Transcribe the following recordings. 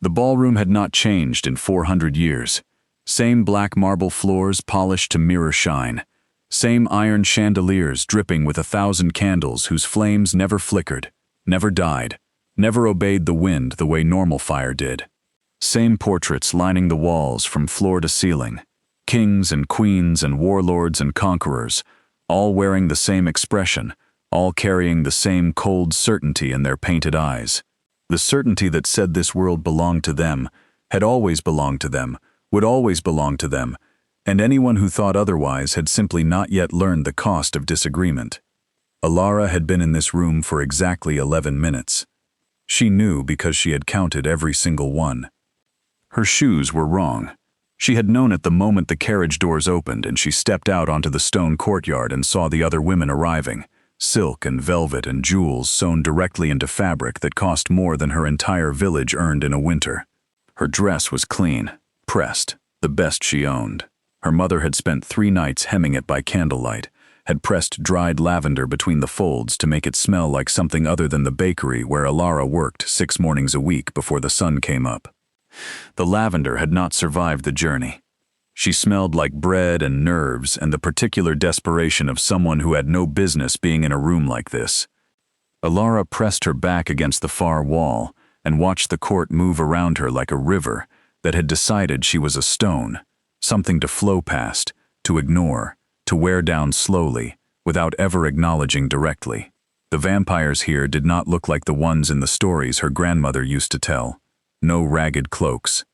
The ballroom had not changed in 400 years. Same black marble floors polished to mirror shine. Same iron chandeliers dripping with 1,000 candles whose flames never flickered, never died, never obeyed the wind the way normal fire did. Same portraits lining the walls from floor to ceiling. Kings and queens and warlords and conquerors, all wearing the same expression, all carrying the same cold certainty in their painted eyes. The certainty that said this world belonged to them, had always belonged to them, would always belong to them, and anyone who thought otherwise had simply not yet learned the cost of disagreement. Alara had been in this room for exactly 11 minutes. She knew because she had counted every single one. Her shoes were wrong. She had known it the moment the carriage doors opened and she stepped out onto the stone courtyard and saw the other women arriving, silk and velvet and jewels sewn directly into fabric that cost more than her entire village earned in a winter. Her dress was clean, pressed, the best she owned. Her mother had spent 3 nights hemming it by candlelight, had pressed dried lavender between the folds to make it smell like something other than the bakery where Alara worked 6 mornings a week before the sun came up. The lavender had not survived the journey. She smelled like bread and nerves and the particular desperation of someone who had no business being in a room like this. Alara pressed her back against the far wall and watched the court move around her like a river that had decided she was a stone, something to flow past, to ignore, to wear down slowly, without ever acknowledging directly. The vampires here did not look like the ones in the stories her grandmother used to tell. No ragged cloaks.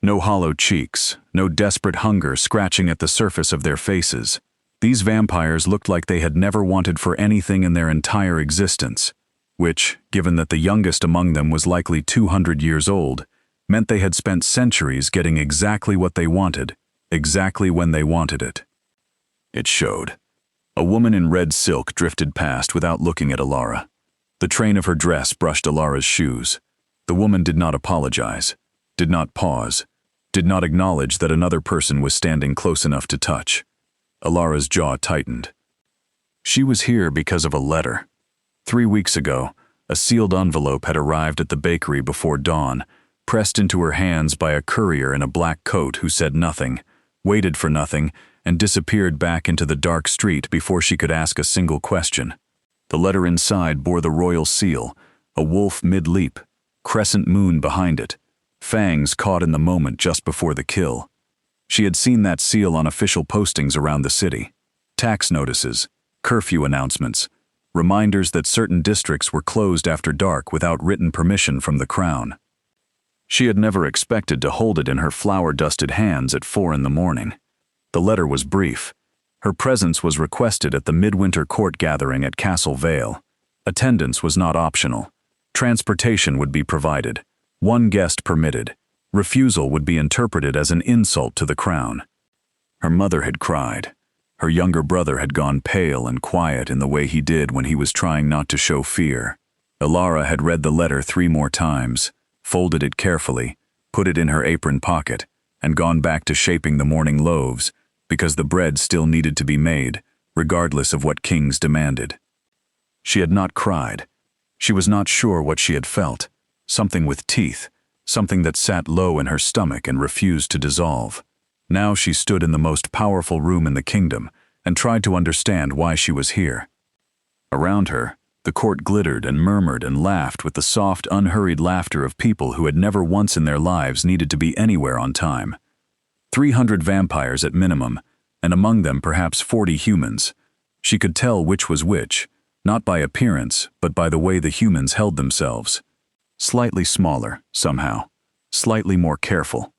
No hollow cheeks, no desperate hunger scratching at the surface of their faces. These vampires looked like they had never wanted for anything in their entire existence, which, given that the youngest among them was likely 200 years old, meant they had spent centuries getting exactly what they wanted, exactly when they wanted it. It showed. A woman in red silk drifted past without looking at Alara. The train of her dress brushed Alara's shoes. The woman did not apologize, did not pause, did not acknowledge that another person was standing close enough to touch. Alara's jaw tightened. She was here because of a letter. 3 weeks ago, a sealed envelope had arrived at the bakery before dawn, pressed into her hands by a courier in a black coat who said nothing, waited for nothing, and disappeared back into the dark street before she could ask a single question. The letter inside bore the royal seal, a wolf mid-leap, crescent moon behind it, fangs caught in the moment just before the kill. She had seen that seal on official postings around the city. Tax notices, curfew announcements, reminders that certain districts were closed after dark without written permission from the crown. She had never expected to hold it in her flour-dusted hands at 4 in the morning. The letter was brief. Her presence was requested at the midwinter court gathering at Castle Vale. Attendance was not optional. Transportation would be provided. 1 guest permitted. Refusal would be interpreted as an insult to the crown. Her mother had cried. Her younger brother had gone pale and quiet in the way he did when he was trying not to show fear. Alara had read the letter 3 more times, folded it carefully, put it in her apron pocket, and gone back to shaping the morning loaves because the bread still needed to be made, regardless of what kings demanded. She had not cried. She was not sure what she had felt. Something with teeth, something that sat low in her stomach and refused to dissolve. Now she stood in the most powerful room in the kingdom and tried to understand why she was here. Around her, the court glittered and murmured and laughed with the soft, unhurried laughter of people who had never once in their lives needed to be anywhere on time. 300 vampires at minimum, and among them perhaps 40 humans. She could tell which was which, not by appearance, but by the way the humans held themselves. Slightly smaller, somehow. Slightly more careful.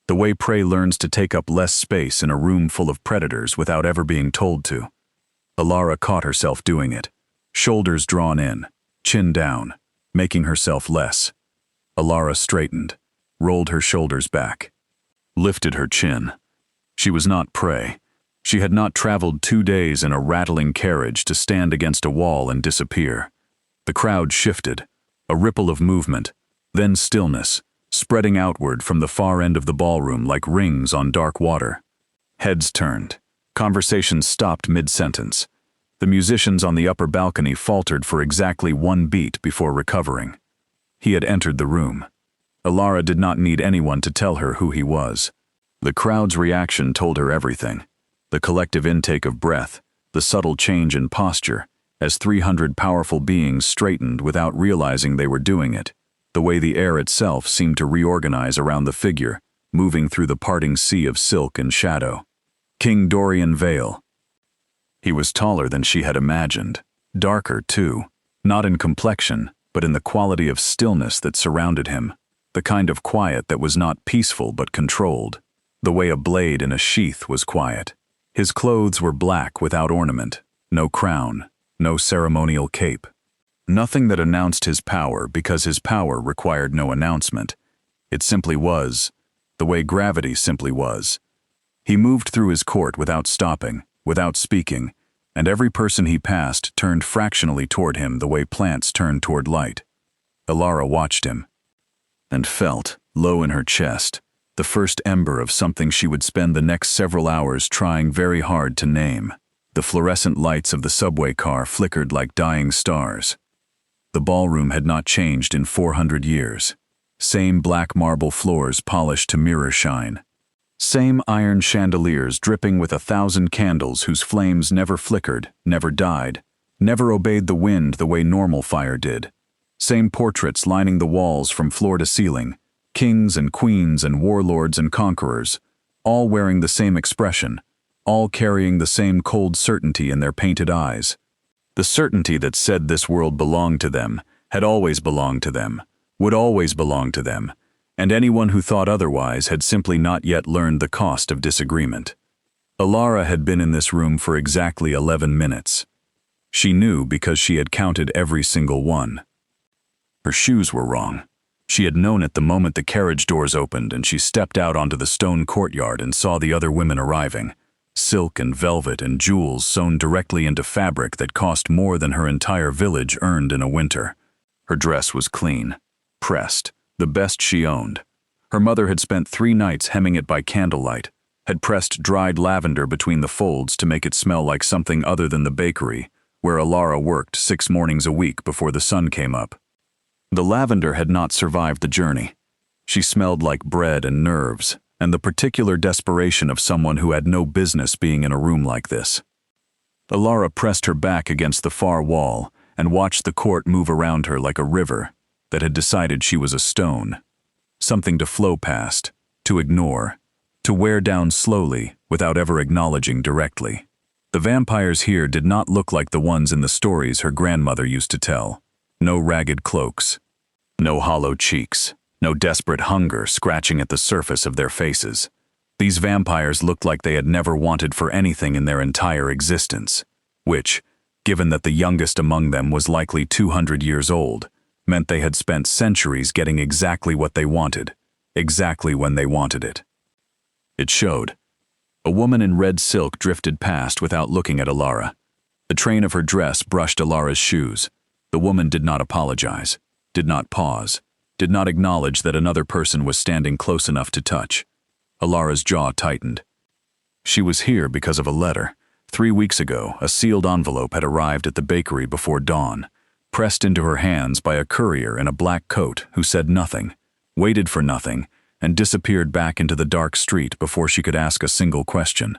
The way prey learns to take up less space in a room full of predators without ever being told to. Alara caught herself doing it. Shoulders drawn in, chin down, making herself less. Alara straightened, rolled her shoulders back, lifted her chin. She was not prey. She had not traveled 2 days in a rattling carriage to stand against a wall and disappear. The crowd shifted, a ripple of movement, then stillness, spreading outward from the far end of the ballroom like rings on dark water. Heads turned. Conversations stopped mid-sentence. The musicians on the upper balcony faltered for exactly 1 beat before recovering. He had entered the room. Alara did not need anyone to tell her who he was. The crowd's reaction told her everything. The collective intake of breath, the subtle change in posture, as 300 powerful beings straightened without realizing they were doing it, the way the air itself seemed to reorganize around the figure, moving through the parting sea of silk and shadow. King Dorian Vale. He was taller than she had imagined, darker too, not in complexion, but in the quality of stillness that surrounded him, the kind of quiet that was not peaceful but controlled, the way a blade in a sheath was quiet. His clothes were black without ornament, no crown, no ceremonial cape. Nothing that announced his power because his power required no announcement. It simply was, the way gravity simply was. He moved through his court without stopping, without speaking, and every person he passed turned fractionally toward him the way plants turn toward light. Alara watched him and felt, low in her chest, the first ember of something she would spend the next several hours trying very hard to name. The fluorescent lights of the subway car flickered like dying stars. The ballroom had not changed in 400 years. Same black marble floors polished to mirror shine. Same iron chandeliers dripping with 1,000 candles whose flames never flickered, never died, never obeyed the wind the way normal fire did. Same portraits lining the walls from floor to ceiling, kings and queens and warlords and conquerors, all wearing the same expression, all carrying the same cold certainty in their painted eyes. The certainty that said this world belonged to them, had always belonged to them, would always belong to them, and anyone who thought otherwise had simply not yet learned the cost of disagreement. Alara had been in this room for exactly 11 minutes. She knew because she had counted every single one. Her shoes were wrong. She had known it the moment the carriage doors opened and she stepped out onto the stone courtyard and saw the other women arriving. Silk and velvet and jewels sewn directly into fabric that cost more than her entire village earned in a winter. Her dress was clean, pressed, the best she owned. Her mother had spent 3 nights hemming it by candlelight, had pressed dried lavender between the folds to make it smell like something other than the bakery, where Alara worked 6 mornings a week before the sun came up. The lavender had not survived the journey. She smelled like bread and nerves, and the particular desperation of someone who had no business being in a room like this. Alara pressed her back against the far wall and watched the court move around her like a river that had decided she was a stone, something to flow past, to ignore, to wear down slowly without ever acknowledging directly. The vampires here did not look like the ones in the stories her grandmother used to tell. No ragged cloaks, no hollow cheeks, no desperate hunger scratching at the surface of their faces. These vampires looked like they had never wanted for anything in their entire existence, which, given that the youngest among them was likely 200 years old, meant they had spent centuries getting exactly what they wanted, exactly when they wanted it. It showed. A woman in red silk drifted past without looking at Alara. The train of her dress brushed Alara's shoes. The woman did not apologize, did not pause, did not acknowledge that another person was standing close enough to touch. Alara's jaw tightened. She was here because of a letter. 3 weeks ago, a sealed envelope had arrived at the bakery before dawn, pressed into her hands by a courier in a black coat who said nothing, waited for nothing, and disappeared back into the dark street before she could ask a single question.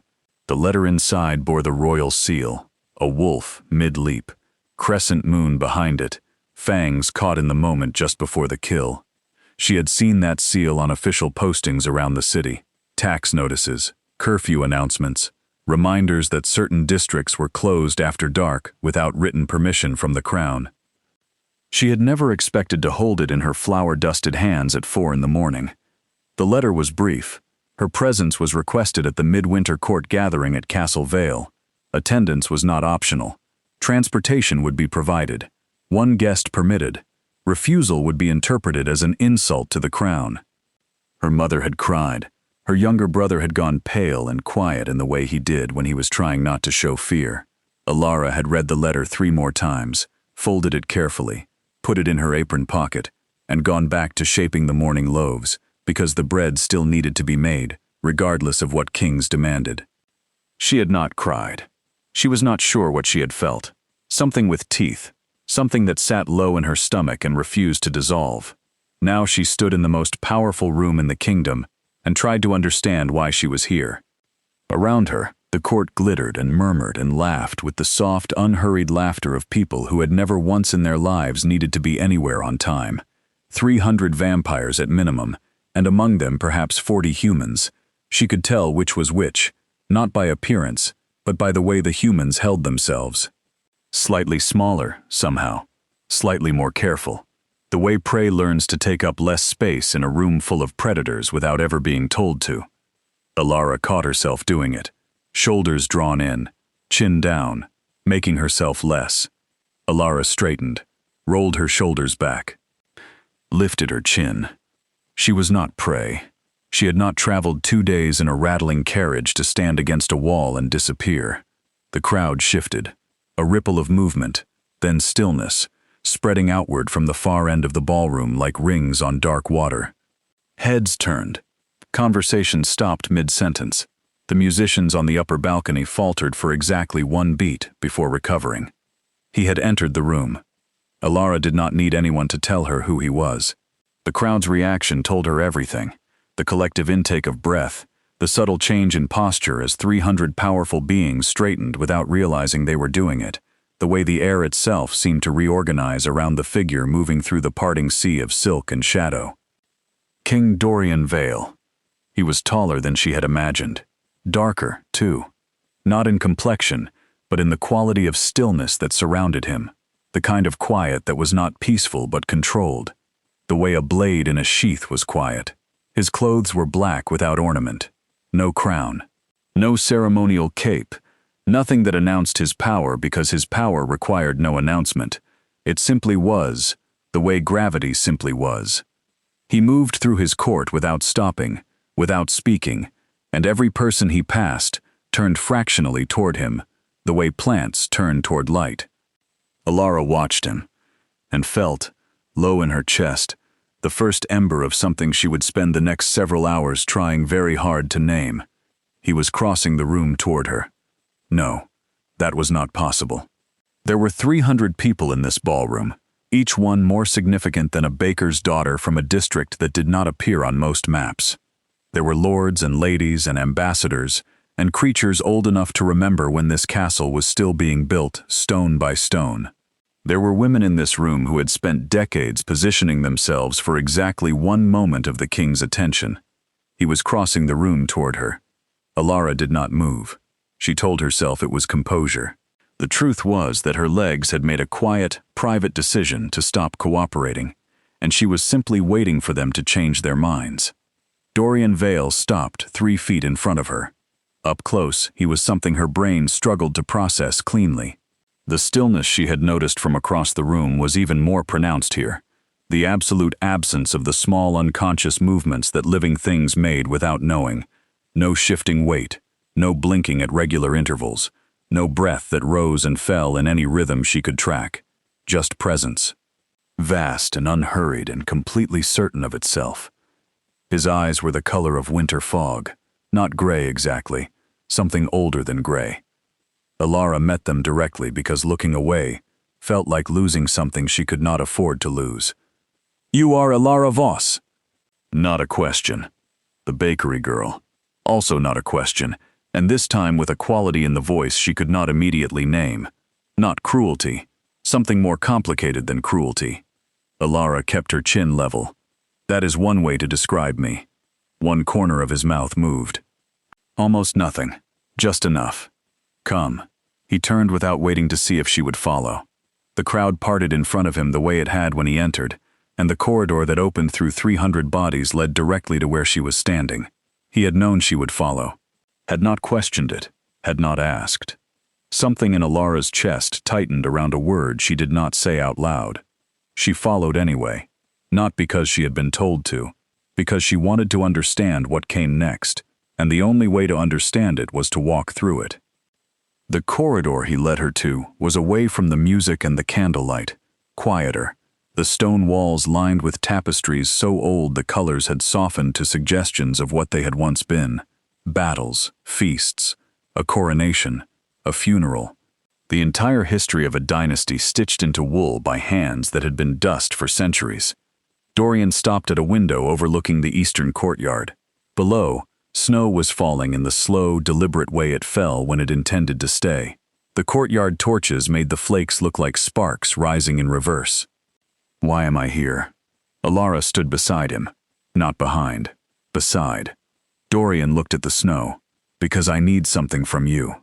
The letter inside bore the royal seal, a wolf mid-leap, crescent moon behind it, fangs caught in the moment just before the kill. She had seen that seal on official postings around the city, tax notices, curfew announcements, reminders that certain districts were closed after dark without written permission from the crown. She had never expected to hold it in her flour-dusted hands at 4 in the morning. The letter was brief. Her presence was requested at the midwinter court gathering at Castle Vale. Attendance was not optional. Transportation would be provided. 1 guest permitted. Refusal would be interpreted as an insult to the crown. Her mother had cried. Her younger brother had gone pale and quiet in the way he did when he was trying not to show fear. Alara had read the letter 3 more times, folded it carefully, put it in her apron pocket, and gone back to shaping the morning loaves, because the bread still needed to be made, regardless of what kings demanded. She had not cried. She was not sure what she had felt. Something with teeth, something that sat low in her stomach and refused to dissolve. Now she stood in the most powerful room in the kingdom and tried to understand why she was here. Around her, the court glittered and murmured and laughed with the soft, unhurried laughter of people who had never once in their lives needed to be anywhere on time. 300 vampires at minimum, and among them perhaps 40 humans. She could tell which was which, not by appearance, but by the way the humans held themselves. Slightly smaller, somehow. Slightly more careful. The way prey learns to take up less space in a room full of predators without ever being told to. Alara caught herself doing it. Shoulders drawn in, chin down, making herself less. Alara straightened, rolled her shoulders back, lifted her chin. She was not prey. She had not traveled 2 days in a rattling carriage to stand against a wall and disappear. The crowd shifted, a ripple of movement, then stillness, spreading outward from the far end of the ballroom like rings on dark water. Heads turned. Conversation stopped mid-sentence. The musicians on the upper balcony faltered for exactly 1 beat before recovering. He had entered the room. Alara did not need anyone to tell her who he was. The crowd's reaction told her everything. The collective intake of breath, the subtle change in posture as 300 powerful beings straightened without realizing they were doing it, the way the air itself seemed to reorganize around the figure moving through the parting sea of silk and shadow. King Dorian Vale. He was taller than she had imagined. Darker, too. Not in complexion, but in the quality of stillness that surrounded him, the kind of quiet that was not peaceful but controlled, the way a blade in a sheath was quiet. His clothes were black without ornament, no crown, no ceremonial cape, nothing that announced his power because his power required no announcement. It simply was, the way gravity simply was. He moved through his court without stopping, without speaking, and every person he passed turned fractionally toward him, the way plants turn toward light. Alara watched him, and felt, low in her chest, the first ember of something she would spend the next several hours trying very hard to name. He was crossing the room toward her. No, that was not possible. There were 300 people in this ballroom, each one more significant than a baker's daughter from a district that did not appear on most maps. There were lords and ladies and ambassadors, and creatures old enough to remember when this castle was still being built, stone by stone. There were women in this room who had spent decades positioning themselves for exactly 1 moment of the king's attention. He was crossing the room toward her. Alara did not move. She told herself it was composure. The truth was that her legs had made a quiet, private decision to stop cooperating, and she was simply waiting for them to change their minds. Dorian Vale stopped 3 feet in front of her. Up close, he was something her brain struggled to process cleanly. The stillness she had noticed from across the room was even more pronounced here. The absolute absence of the small unconscious movements that living things made without knowing. No shifting weight, no blinking at regular intervals, no breath that rose and fell in any rhythm she could track. Just presence. Vast and unhurried and completely certain of itself. His eyes were the color of winter fog, not gray exactly, something older than gray. Alara met them directly because looking away felt like losing something she could not afford to lose. "You are Alara Voss." Not a question. The bakery girl. Also not a question, and this time with a quality in the voice she could not immediately name. Not cruelty. Something more complicated than cruelty. Alara kept her chin level. That is one way to describe me. One corner of his mouth moved. Almost nothing. Just enough. Come. He turned without waiting to see if she would follow. The crowd parted in front of him the way it had when he entered, and the corridor that opened through 300 bodies led directly to where she was standing. He had known she would follow. Had not questioned it. Had not asked. Something in Alara's chest tightened around a word she did not say out loud. She followed anyway. Not because she had been told to, because she wanted to understand what came next, and the only way to understand it was to walk through it. The corridor he led her to was away from the music and the candlelight, quieter, the stone walls lined with tapestries so old the colors had softened to suggestions of what they had once been. Battles, feasts, a coronation, a funeral. The entire history of a dynasty stitched into wool by hands that had been dust for centuries. Dorian stopped at a window overlooking the eastern courtyard. Below, snow was falling in the slow, deliberate way it fell when it intended to stay. The courtyard torches made the flakes look like sparks rising in reverse. Why am I here? Alara stood beside him. Not behind. Beside. Dorian looked at the snow. Because I need something from you.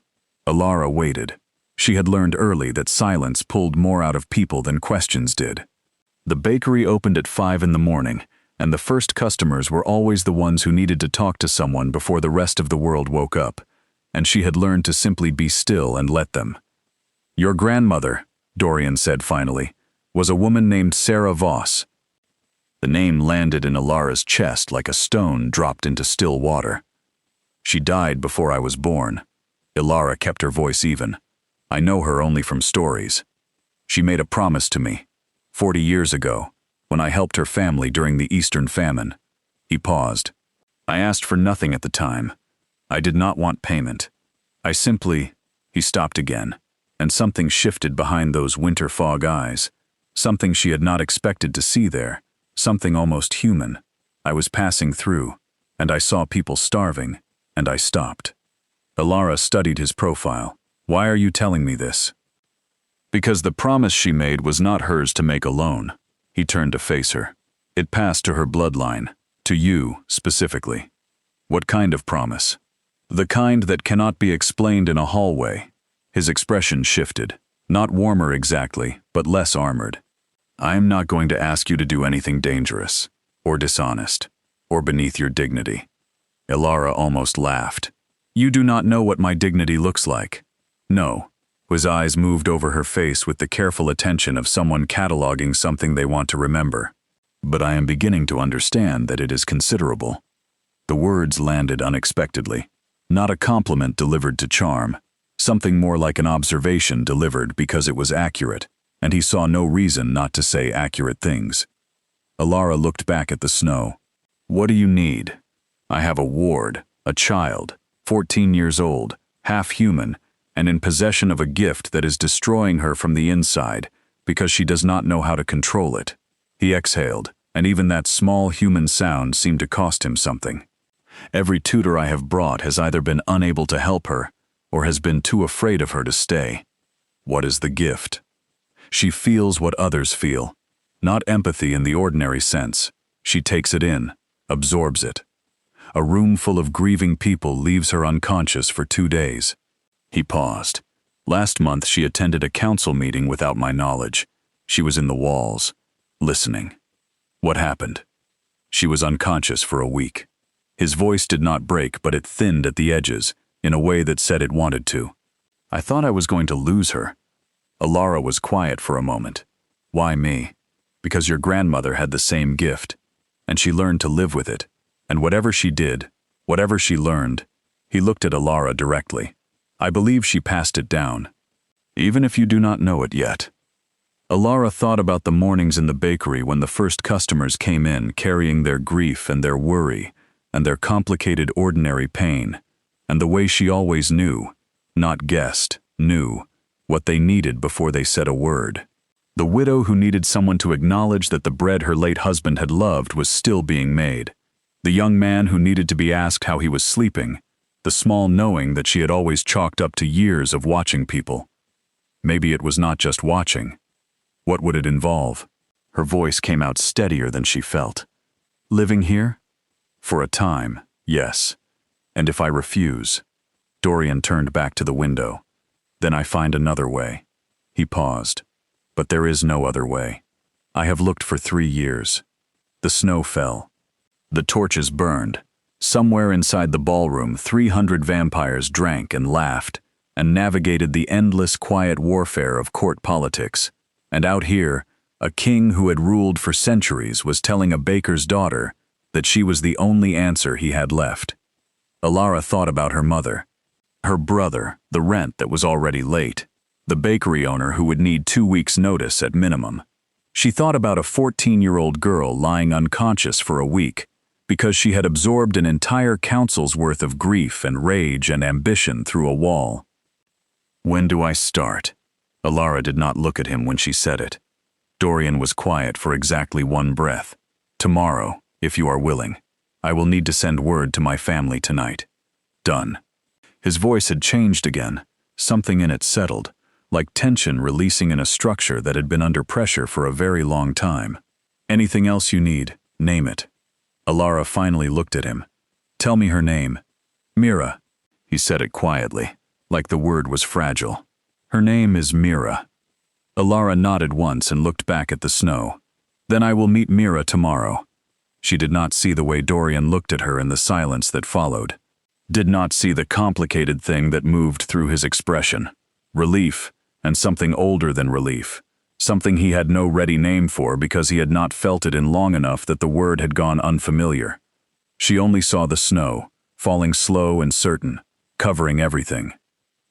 Alara waited. She had learned early that silence pulled more out of people than questions did. The bakery opened at 5 in the morning, and the first customers were always the ones who needed to talk to someone before the rest of the world woke up, and she had learned to simply be still and let them. Your grandmother, Dorian said finally, was a woman named Sarah Voss. The name landed in Alara's chest like a stone dropped into still water. She died before I was born. Alara kept her voice even. I know her only from stories. She made a promise to me, 40 years ago, when I helped her family during the Eastern famine. He paused. I asked for nothing at the time. I did not want payment. I simply... He stopped again, and something shifted behind those winter fog eyes. Something she had not expected to see there. Something almost human. I was passing through, and I saw people starving, and I stopped. Alara studied his profile. Why are you telling me this? Because the promise she made was not hers to make alone. He turned to face her. It passed to her bloodline, to you specifically. What kind of promise? The kind that cannot be explained in a hallway. His expression shifted. Not warmer exactly, but less armored. I am not going to ask you to do anything dangerous, or dishonest, or beneath your dignity. Alara almost laughed. You do not know what my dignity looks like. No. His eyes moved over her face with the careful attention of someone cataloging something they want to remember. But I am beginning to understand that it is considerable. The words landed unexpectedly. Not a compliment delivered to charm. Something more like an observation delivered because it was accurate, and he saw no reason not to say accurate things. Alara looked back at the snow. What do you need? I have a ward, a child, 14 years old, half human, and in possession of a gift that is destroying her from the inside because she does not know how to control it. He exhaled, and even that small human sound seemed to cost him something. Every tutor I have brought has either been unable to help her or has been too afraid of her to stay. What is the gift? She feels what others feel, not empathy in the ordinary sense. She takes it in, absorbs it. A room full of grieving people leaves her unconscious for 2 days. He paused. Last month she attended a council meeting without my knowledge. She was in the walls, listening. What happened? She was unconscious for a week. His voice did not break, but it thinned at the edges, in a way that said it wanted to. I thought I was going to lose her. Alara was quiet for a moment. Why me? Because your grandmother had the same gift, and she learned to live with it. And whatever she did, whatever she learned, he looked at Alara directly. I believe she passed it down, even if you do not know it yet. Alara thought about the mornings in the bakery when the first customers came in carrying their grief and their worry and their complicated ordinary pain, and the way she always knew, not guessed, knew, what they needed before they said a word. The widow who needed someone to acknowledge that the bread her late husband had loved was still being made. The young man who needed to be asked how he was sleeping. The small knowing that she had always chalked up to years of watching people. Maybe it was not just watching. What would it involve? Her voice came out steadier than she felt. Living here? For a time, yes. And if I refuse? Dorian turned back to the window. Then I find another way. He paused. But there is no other way. I have looked for 3 years. The snow fell. The torches burned. Somewhere inside the ballroom, 300 vampires drank and laughed, and navigated the endless quiet warfare of court politics. And out here, a king who had ruled for centuries was telling a baker's daughter that she was the only answer he had left. Alara thought about her mother, her brother, the rent that was already late, the bakery owner who would need 2 weeks' notice at minimum. She thought about a 14-year-old girl lying unconscious for a week because she had absorbed an entire council's worth of grief and rage and ambition through a wall. When do I start? Alara did not look at him when she said it. Dorian was quiet for exactly 1 breath. Tomorrow, if you are willing. I will need to send word to my family tonight. Done. His voice had changed again. Something in it settled, like tension releasing in a structure that had been under pressure for a very long time. Anything else you need, name it. Alara finally looked at him. Tell me her name. Mira. He said it quietly, like the word was fragile. Her name is Mira. Alara nodded once and looked back at the snow. Then I will meet Mira tomorrow. She did not see the way Dorian looked at her in the silence that followed. Did not see the complicated thing that moved through his expression. Relief, and something older than relief. Something he had no ready name for because he had not felt it in long enough that the word had gone unfamiliar. She only saw the snow, falling slow and certain, covering everything.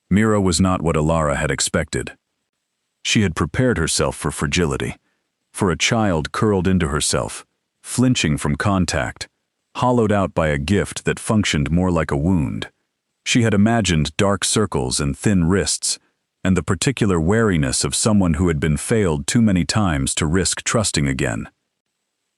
Mira was not what Alara had expected. She had prepared herself for fragility, for a child curled into herself, flinching from contact, hollowed out by a gift that functioned more like a wound. She had imagined dark circles and thin wrists, and the particular wariness of someone who had been failed too many times to risk trusting again.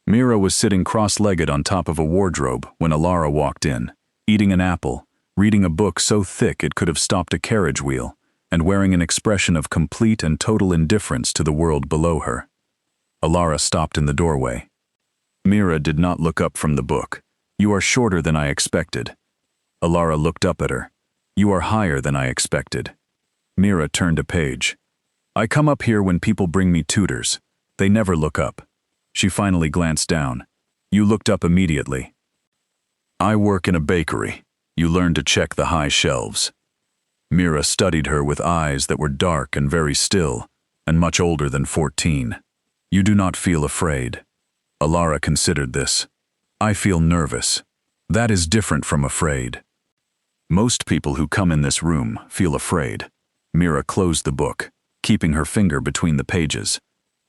Mira was sitting cross-legged on top of a wardrobe when Alara walked in, eating an apple, reading a book so thick it could have stopped a carriage wheel, and wearing an expression of complete and total indifference to the world below her. Alara stopped in the doorway. Mira did not look up from the book. You are shorter than I expected. Alara looked up at her. You are higher than I expected. Mira turned a page. I come up here when people bring me tutors. They never look up. She finally glanced down. You looked up immediately. I work in a bakery. You learn to check the high shelves. Mira studied her with eyes that were dark and very still, and much older than 14. You do not feel afraid. Alara considered this. I feel nervous. That is different from afraid. Most people who come in this room feel afraid. Mira closed the book, keeping her finger between the pages.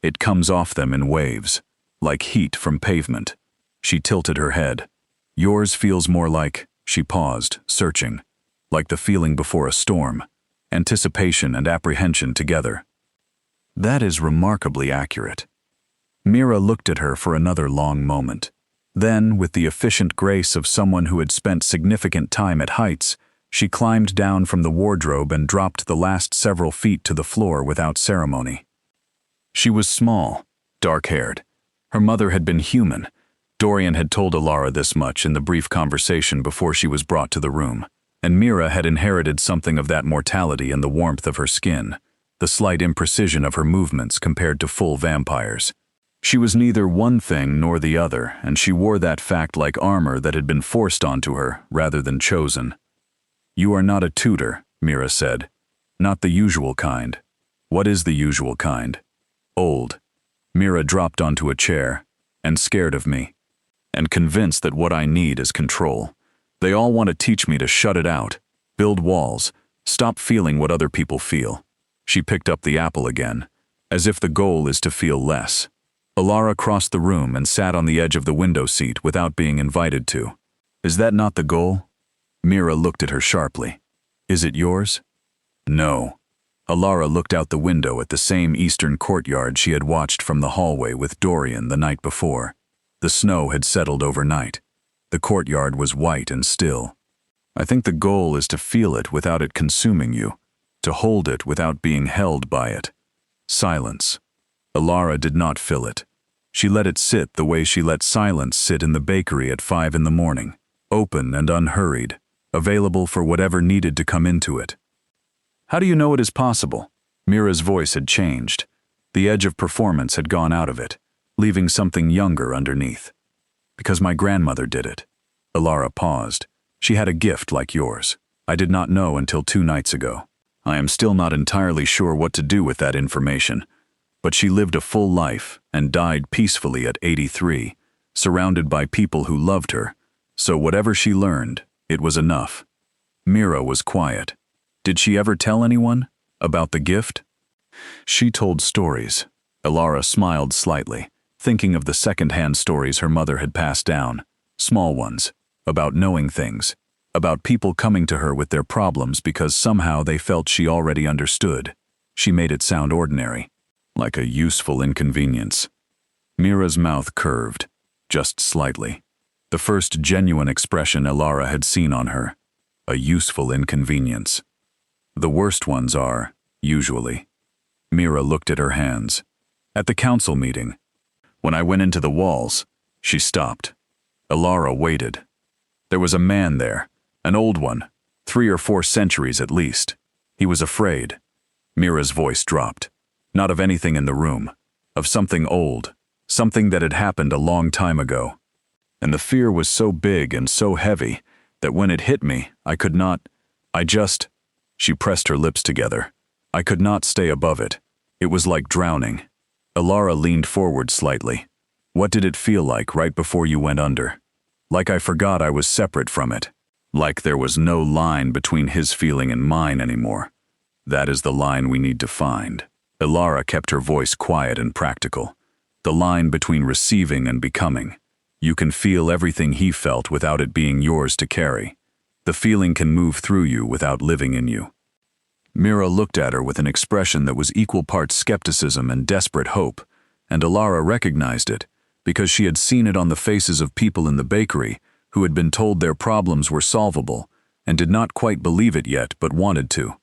It comes off them in waves, like heat from pavement. She tilted her head. Yours feels more like, she paused, searching, like the feeling before a storm, anticipation and apprehension together. That is remarkably accurate. Mira looked at her for another long moment. Then, with the efficient grace of someone who had spent significant time at heights, she climbed down from the wardrobe and dropped the last several feet to the floor without ceremony. She was small, dark-haired. Her mother had been human. Dorian had told Alara this much in the brief conversation before she was brought to the room, and Mira had inherited something of that mortality in the warmth of her skin, the slight imprecision of her movements compared to full vampires. She was neither one thing nor the other, and she wore that fact like armor that had been forced onto her rather than chosen. You are not a tutor, Mira said. Not the usual kind. What is the usual kind? Old. Mira dropped onto a chair, and scared of me, and convinced that what I need is control. They all want to teach me to shut it out, build walls, stop feeling what other people feel. She picked up the apple again, as if the goal is to feel less. Alara crossed the room and sat on the edge of the window seat without being invited to. Is that not the goal? Mira looked at her sharply. Is it yours? No. Alara looked out the window at the same eastern courtyard she had watched from the hallway with Dorian the night before. The snow had settled overnight. The courtyard was white and still. I think the goal is to feel it without it consuming you, to hold it without being held by it. Silence. Alara did not fill it. She let it sit the way she let silence sit in the bakery at 5 in the morning, open and unhurried, available for whatever needed to come into it. How do you know it is possible? Mira's voice had changed. The edge of performance had gone out of it, leaving something younger underneath. Because my grandmother did it. Alara paused. She had a gift like yours. I did not know until 2 nights ago. I am still not entirely sure what to do with that information. But she lived a full life and died peacefully at 83, surrounded by people who loved her. So whatever she learned, it was enough. Mira was quiet. Did she ever tell anyone about the gift? She told stories. Alara smiled slightly, thinking of the second-hand stories her mother had passed down, small ones, about knowing things, about people coming to her with their problems because somehow they felt she already understood. She made it sound ordinary, like a useful inconvenience. Mira's mouth curved. just slightly. The first genuine expression Elara had seen on her. A useful inconvenience. The worst ones are, usually. Mira looked at her hands. At the council meeting, when I went into the walls, she stopped. Elara waited. There was a man there, an old one, 3 or 4 centuries at least. He was afraid. Mira's voice dropped. Not of anything in the room, of something old, something that had happened a long time ago. And the fear was so big and so heavy that when it hit me, she pressed her lips together. I could not stay above it. It was like drowning. Elara leaned forward slightly. What did it feel like right before you went under? Like I forgot I was separate from it. Like there was no line between his feeling and mine anymore. That is the line we need to find. Elara kept her voice quiet and practical. The line between receiving and becoming. You can feel everything he felt without it being yours to carry. The feeling can move through you without living in you. Mira looked at her with an expression that was equal parts skepticism and desperate hope, and Elara recognized it, because she had seen it on the faces of people in the bakery who had been told their problems were solvable, and did not quite believe it yet but wanted to.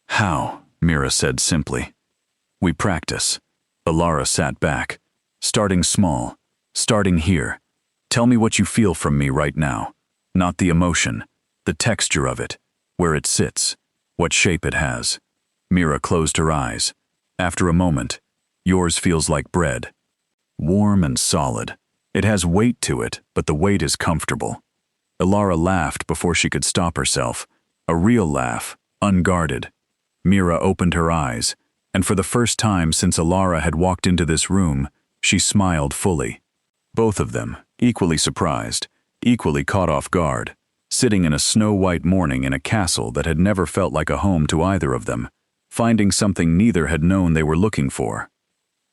How? Mira said simply. We practice. Elara sat back. Starting small. Starting here. Tell me what you feel from me right now. Not the emotion. The texture of it. Where it sits. What shape it has. Mira closed her eyes. After a moment, yours feels like bread. Warm and solid. It has weight to it, but the weight is comfortable. Elara laughed before she could stop herself. A real laugh, unguarded. Mira opened her eyes, and for the first time since Elara had walked into this room, she smiled fully. Both of them, equally surprised, equally caught off guard, sitting in a snow-white morning in a castle that had never felt like a home to either of them, finding something neither had known they were looking for.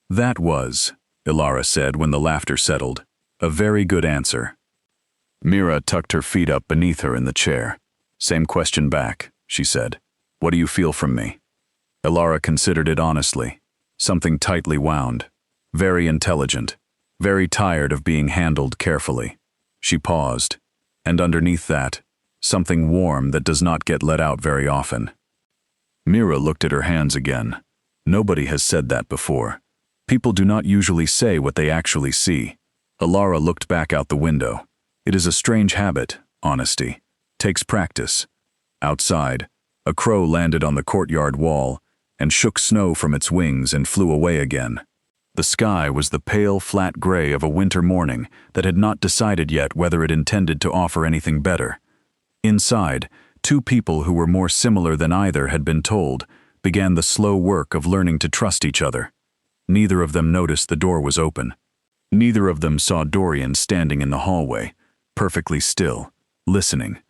That was, Elara said when the laughter settled, a very good answer. Mira tucked her feet up beneath her in the chair. Same question back, she said. What do you feel from me? Elara considered it honestly. Something tightly wound. Very intelligent. Very tired of being handled carefully. She paused. And underneath that, something warm that does not get let out very often. Mira looked at her hands again. Nobody has said that before. People do not usually say what they actually see. Elara looked back out the window. It is a strange habit, honesty. Takes practice. Outside, a crow landed on the courtyard wall and shook snow from its wings and flew away again. The sky was the pale, flat gray of a winter morning that had not decided yet whether it intended to offer anything better. Inside, 2 people who were more similar than either had been told began the slow work of learning to trust each other. Neither of them noticed the door was open. Neither of them saw Dorian standing in the hallway, perfectly still, listening,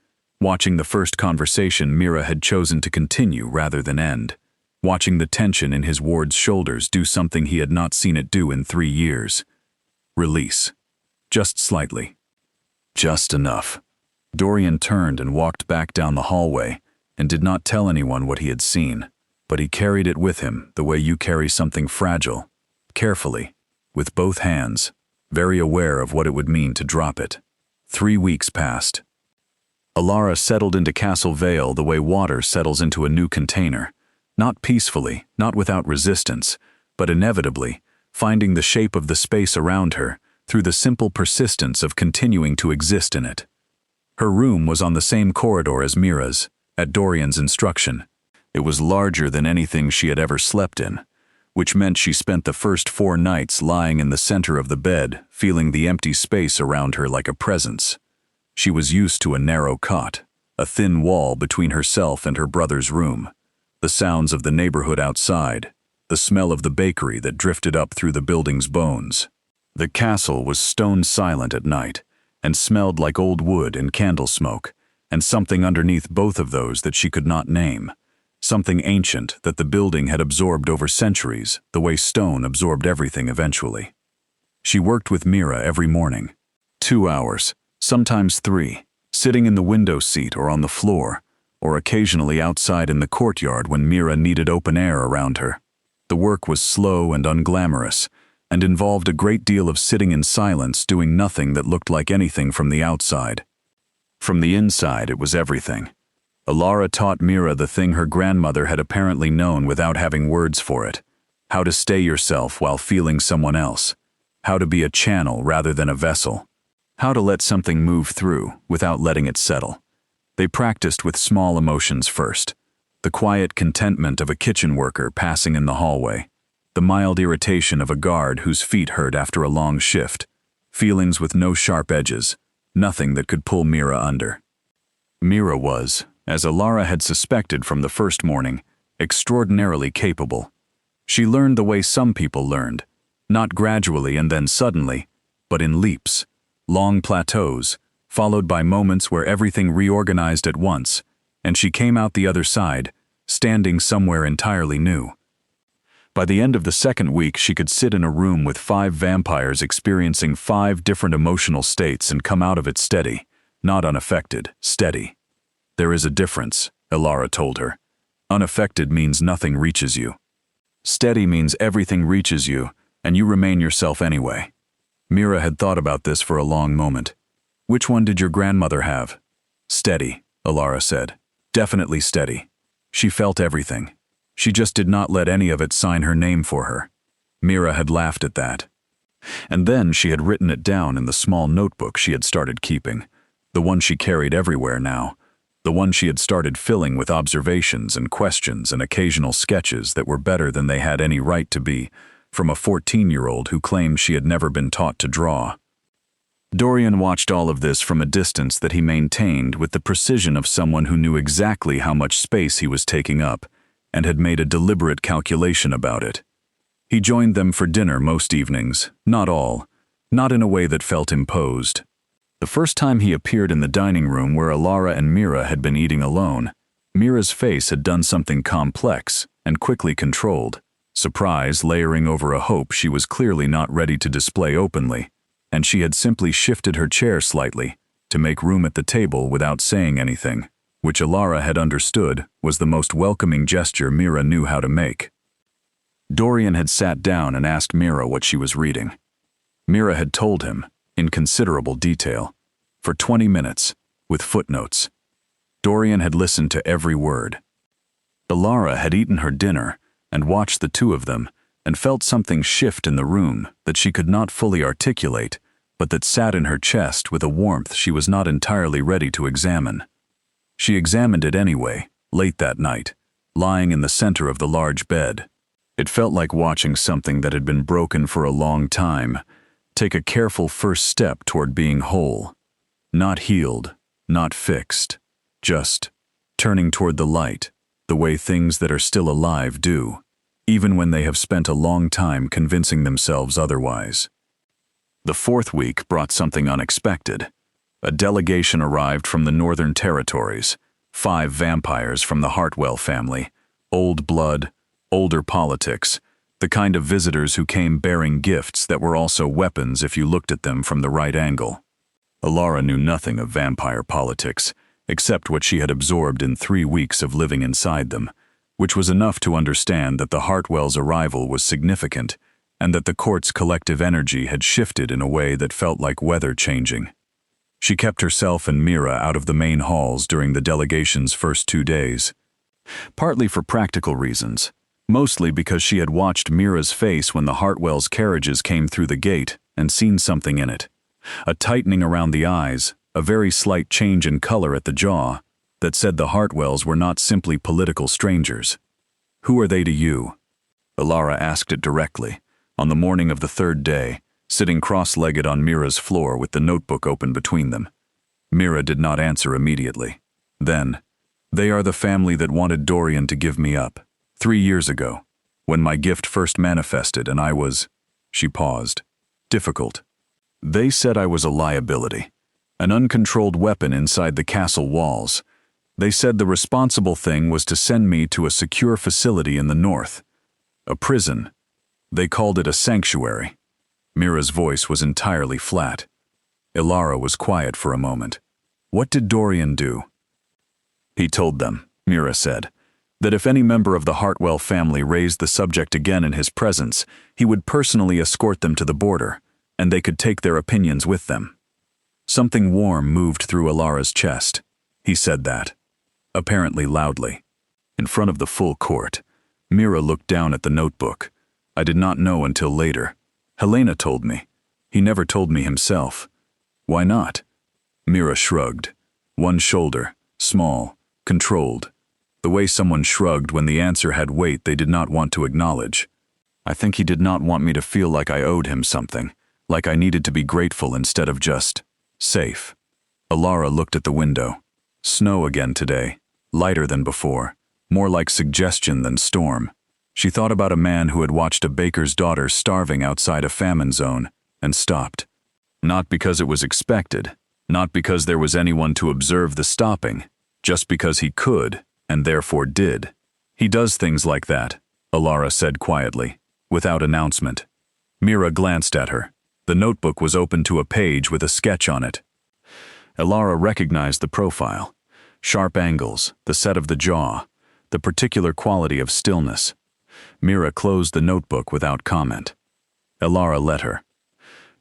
watching the first conversation Mira had chosen to continue rather than end, watching the tension in his ward's shoulders do something he had not seen it do in 3 years. Release. Just slightly. Just enough. Dorian turned and walked back down the hallway and did not tell anyone what he had seen, but he carried it with him the way you carry something fragile, carefully, with both hands, very aware of what it would mean to drop it. 3 weeks passed. Elara settled into Castle Vale the way water settles into a new container, not peacefully, not without resistance, but inevitably, finding the shape of the space around her through the simple persistence of continuing to exist in it. Her room was on the same corridor as Mira's, at Dorian's instruction. It was larger than anything she had ever slept in, which meant she spent the first 4 nights lying in the center of the bed, feeling the empty space around her like a presence. She was used to a narrow cot, a thin wall between herself and her brother's room, the sounds of the neighborhood outside, the smell of the bakery that drifted up through the building's bones. The castle was stone silent at night, and smelled like old wood and candle smoke, and something underneath both of those that she could not name, something ancient that the building had absorbed over centuries, the way stone absorbed everything eventually. She worked with Mira every morning. 2 hours, sometimes 3, sitting in the window seat or on the floor, or occasionally outside in the courtyard when Mira needed open air around her. The work was slow and unglamorous, and involved a great deal of sitting in silence doing nothing that looked like anything from the outside. From the inside, it was everything. Alara taught Mira the thing her grandmother had apparently known without having words for it: how to stay yourself while feeling someone else, how to be a channel rather than a vessel, how to let something move through without letting it settle. They practiced with small emotions first: the quiet contentment of a kitchen worker passing in the hallway, the mild irritation of a guard whose feet hurt after a long shift, feelings with no sharp edges, nothing that could pull Mira under. Mira was, as Alara had suspected from the first morning, extraordinarily capable. She learned the way some people learned, not gradually and then suddenly, but in leaps, long plateaus, followed by moments where everything reorganized at once, and she came out the other side, standing somewhere entirely new. By the end of the second week, she could sit in a room with 5 vampires experiencing 5 different emotional states and come out of it steady, not unaffected, steady. There is a difference, Alara told her. Unaffected means nothing reaches you. Steady means everything reaches you, and you remain yourself anyway. Mira had thought about this for a long moment. Which one did your grandmother have? Steady, Alara said. Definitely steady. She felt everything. She just did not let any of it sign her name for her. Mira had laughed at that. And then she had written it down in the small notebook she had started keeping, the one she carried everywhere now, the one she had started filling with observations and questions and occasional sketches that were better than they had any right to be, from a 14-year-old who claimed she had never been taught to draw. Dorian watched all of this from a distance that he maintained with the precision of someone who knew exactly how much space he was taking up and had made a deliberate calculation about it. He joined them for dinner most evenings, not all, not in a way that felt imposed. The first time he appeared in the dining room where Alara and Mira had been eating alone, Mira's face had done something complex and quickly controlled, surprise layering over a hope she was clearly not ready to display openly, and she had simply shifted her chair slightly to make room at the table without saying anything, which Alara had understood was the most welcoming gesture Mira knew how to make. Dorian had sat down and asked Mira what she was reading. Mira had told him, in considerable detail, for 20 minutes, with footnotes. Dorian had listened to every word. Alara had eaten her dinner and watched the two of them and felt something shift in the room that she could not fully articulate, but that sat in her chest with a warmth she was not entirely ready to examine. She examined it anyway, late that night, lying in the center of the large bed. It felt like watching something that had been broken for a long time take a careful first step toward being whole. Not healed, not fixed, just turning toward the light, the way things that are still alive do, even when they have spent a long time convincing themselves otherwise. The 4th week brought something unexpected. A delegation arrived from the Northern Territories, 5 vampires from the Hartwell family, old blood, older politics, the kind of visitors who came bearing gifts that were also weapons if you looked at them from the right angle. Alara knew nothing of vampire politics, except what she had absorbed in 3 weeks of living inside them, which was enough to understand that the Hartwells' arrival was significant and that the court's collective energy had shifted in a way that felt like weather changing. She kept herself and Mira out of the main halls during the delegation's first 2 days, partly for practical reasons, mostly because she had watched Mira's face when the Hartwells' carriages came through the gate and seen something in it, a tightening around the eyes, a very slight change in color at the jaw, that said the Hartwells were not simply political strangers. "Who are they to you?" Alara asked it directly, on the morning of the 3rd day, sitting cross-legged on Mira's floor with the notebook open between them. Mira did not answer immediately. Then, "They are the family that wanted Dorian to give me up, 3 years ago, when my gift first manifested and I was..." She paused. "Difficult. They said I was a liability, an uncontrolled weapon inside the castle walls. They said the responsible thing was to send me to a secure facility in the north. A prison. They called it a sanctuary." Mira's voice was entirely flat. Alara was quiet for a moment. "What did Dorian do?" "He told them," Mira said. That if any member of the Hartwell family raised the subject again in his presence, he would personally escort them to the border, and they could take their opinions with them. Something warm moved through Alara's chest. He said that, apparently loudly. In front of the full court, Mira looked down at the notebook. I did not know until later. Helena told me. He never told me himself. Why not? Mira shrugged. One shoulder, small, controlled. The way someone shrugged when the answer had weight they did not want to acknowledge. I think he did not want me to feel like I owed him something, like I needed to be grateful instead of just safe. Alara looked at the window. Snow again today, lighter than before, more like suggestion than storm. She thought about a man who had watched a baker's daughter starving outside a famine zone, and stopped. Not because it was expected, not because there was anyone to observe the stopping, just because he could, and therefore did. He does things like that, Alara said quietly, without announcement. Mira glanced at her. The notebook was open to a page with a sketch on it. Alara recognized the profile. Sharp angles, the set of the jaw, the particular quality of stillness. Mira closed the notebook without comment. Alara let her.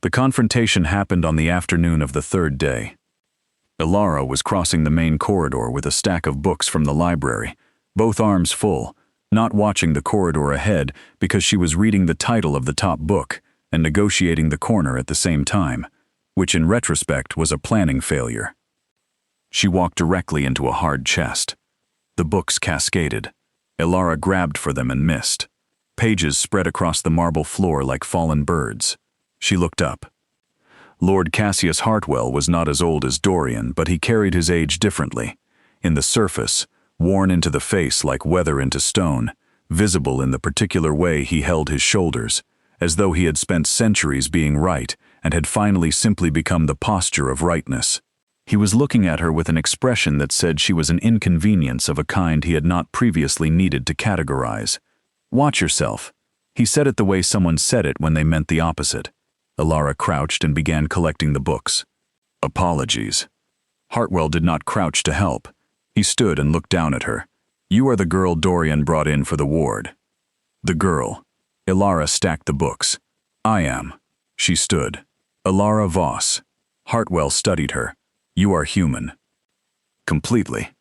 The confrontation happened on the afternoon of the third day. Alara was crossing the main corridor with a stack of books from the library, both arms full, not watching the corridor ahead because she was reading the title of the top book and negotiating the corner at the same time, which in retrospect was a planning failure. She walked directly into a hard chest. The books cascaded. Alara grabbed for them and missed. Pages spread across the marble floor like fallen birds. She looked up. Lord Cassius Hartwell was not as old as Dorian, but he carried his age differently. In the surface, worn into the face like weather into stone, visible in the particular way he held his shoulders, as though he had spent centuries being right and had finally simply become the posture of rightness. He was looking at her with an expression that said she was an inconvenience of a kind he had not previously needed to categorize. Watch yourself. He said it the way someone said it when they meant the opposite. Alara crouched and began collecting the books. Apologies. Hartwell did not crouch to help. He stood and looked down at her. You are the girl Dorian brought in for the ward. The girl. Alara stacked the books. I am. She stood. Alara Voss. Hartwell studied her. You are human. Completely.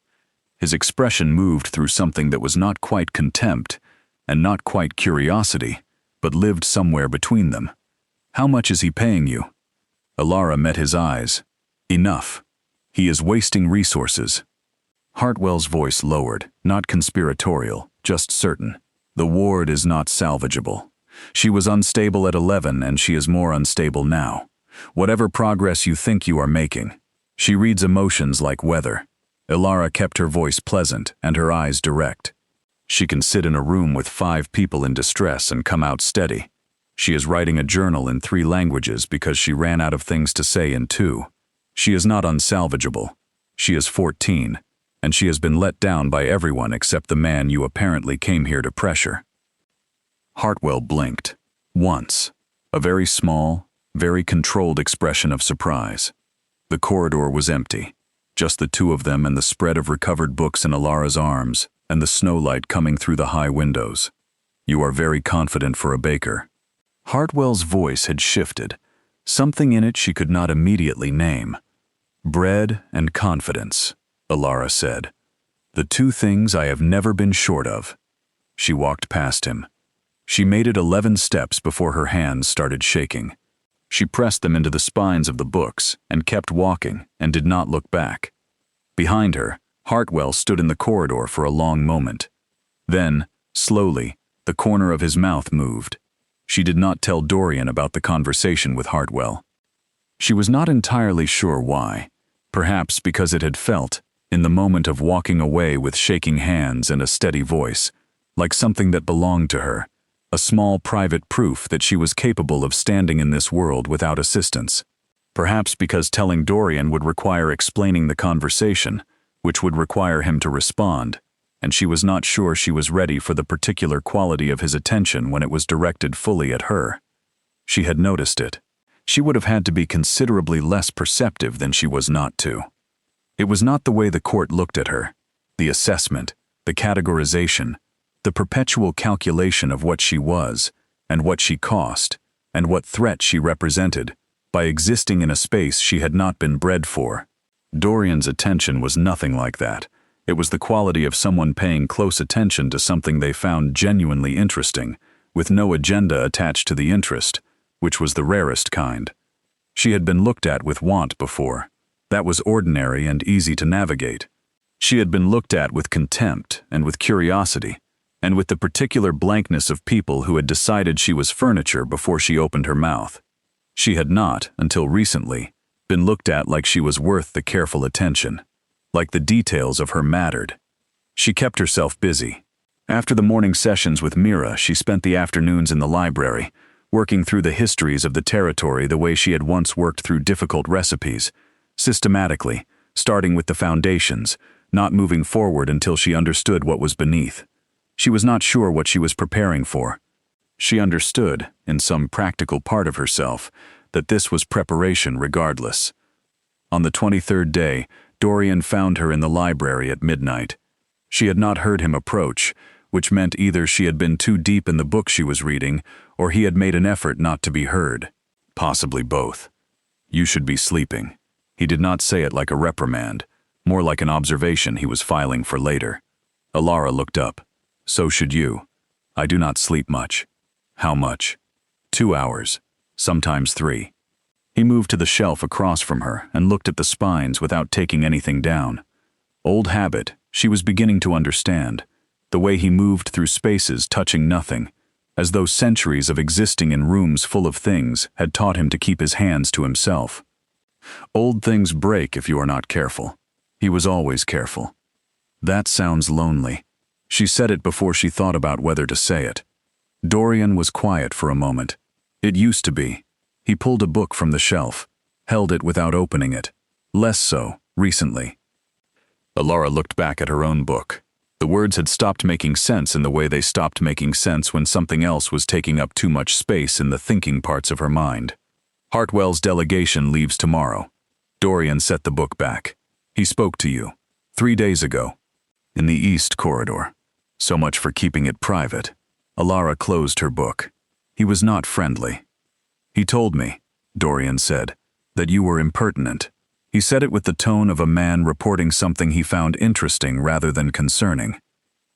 His expression moved through something that was not quite contempt and not quite curiosity, but lived somewhere between them. How much is he paying you? Alara met his eyes. Enough. He is wasting resources. Hartwell's voice lowered, not conspiratorial, just certain. The ward is not salvageable. She was unstable at 11 and she is more unstable now. Whatever progress you think you are making. She reads emotions like weather. Alara kept her voice pleasant and her eyes direct. She can sit in a room with 5 people in distress and come out steady. She is writing a journal in 3 languages because she ran out of things to say in 2. She is not unsalvageable. She is 14, and she has been let down by everyone except the man you apparently came here to pressure. Hartwell blinked. Once. A very small, very controlled expression of surprise. The corridor was empty. Just the 2 of them and the spread of recovered books in Alara's arms and the snowlight coming through the high windows. You are very confident for a baker. Hartwell's voice had shifted, something in it she could not immediately name. Bread and confidence, Alara said. The 2 things I have never been short of. She walked past him. She made it 11 steps before her hands started shaking. She pressed them into the spines of the books and kept walking and did not look back. Behind her, Hartwell stood in the corridor for a long moment. Then, slowly, the corner of his mouth moved. She did not tell Dorian about the conversation with Hartwell. She was not entirely sure why. Perhaps because it had felt, in the moment of walking away with shaking hands and a steady voice, like something that belonged to her, a small private proof that she was capable of standing in this world without assistance. Perhaps because telling Dorian would require explaining the conversation, which would require him to respond, and she was not sure she was ready for the particular quality of his attention when it was directed fully at her. She had noticed it. She would have had to be considerably less perceptive than she was not to. It was not the way the court looked at her, the assessment, the categorization, the perpetual calculation of what she was, and what she cost, and what threat she represented, by existing in a space she had not been bred for. Dorian's attention was nothing like that. It was the quality of someone paying close attention to something they found genuinely interesting, with no agenda attached to the interest, which was the rarest kind. She had been looked at with want before. That was ordinary and easy to navigate. She had been looked at with contempt and with curiosity, and with the particular blankness of people who had decided she was furniture before she opened her mouth. She had not, until recently, been looked at like she was worth the careful attention, like the details of her mattered. She kept herself busy. After the morning sessions with Mira, she spent the afternoons in the library, working through the histories of the territory the way she had once worked through difficult recipes, systematically, starting with the foundations, not moving forward until she understood what was beneath. She was not sure what she was preparing for. She understood, in some practical part of herself, that this was preparation regardless. On the 23rd day, Dorian found her in the library at midnight. She had not heard him approach, which meant either she had been too deep in the book she was reading, or he had made an effort not to be heard. Possibly both. "You should be sleeping." He did not say it like a reprimand, more like an observation he was filing for later. Alara looked up. "So should you. I do not sleep much." "How much?" 2 hours, sometimes 3. He moved to the shelf across from her and looked at the spines without taking anything down. Old habit, she was beginning to understand. The way he moved through spaces touching nothing, as though centuries of existing in rooms full of things had taught him to keep his hands to himself. Old things break if you are not careful. He was always careful. "That sounds lonely." She said it before she thought about whether to say it. Dorian was quiet for a moment. It used to be. He pulled a book from the shelf, held it without opening it. Less so, recently. Alara looked back at her own book. The words had stopped making sense in the way they stopped making sense when something else was taking up too much space in the thinking parts of her mind. "Hartwell's delegation leaves tomorrow." Dorian set the book back. "He spoke to you 3 days ago. In the East Corridor. So much for keeping it private." Alara closed her book. He was not friendly. "He told me," Dorian said, "that you were impertinent." He said it with the tone of a man reporting something he found interesting rather than concerning.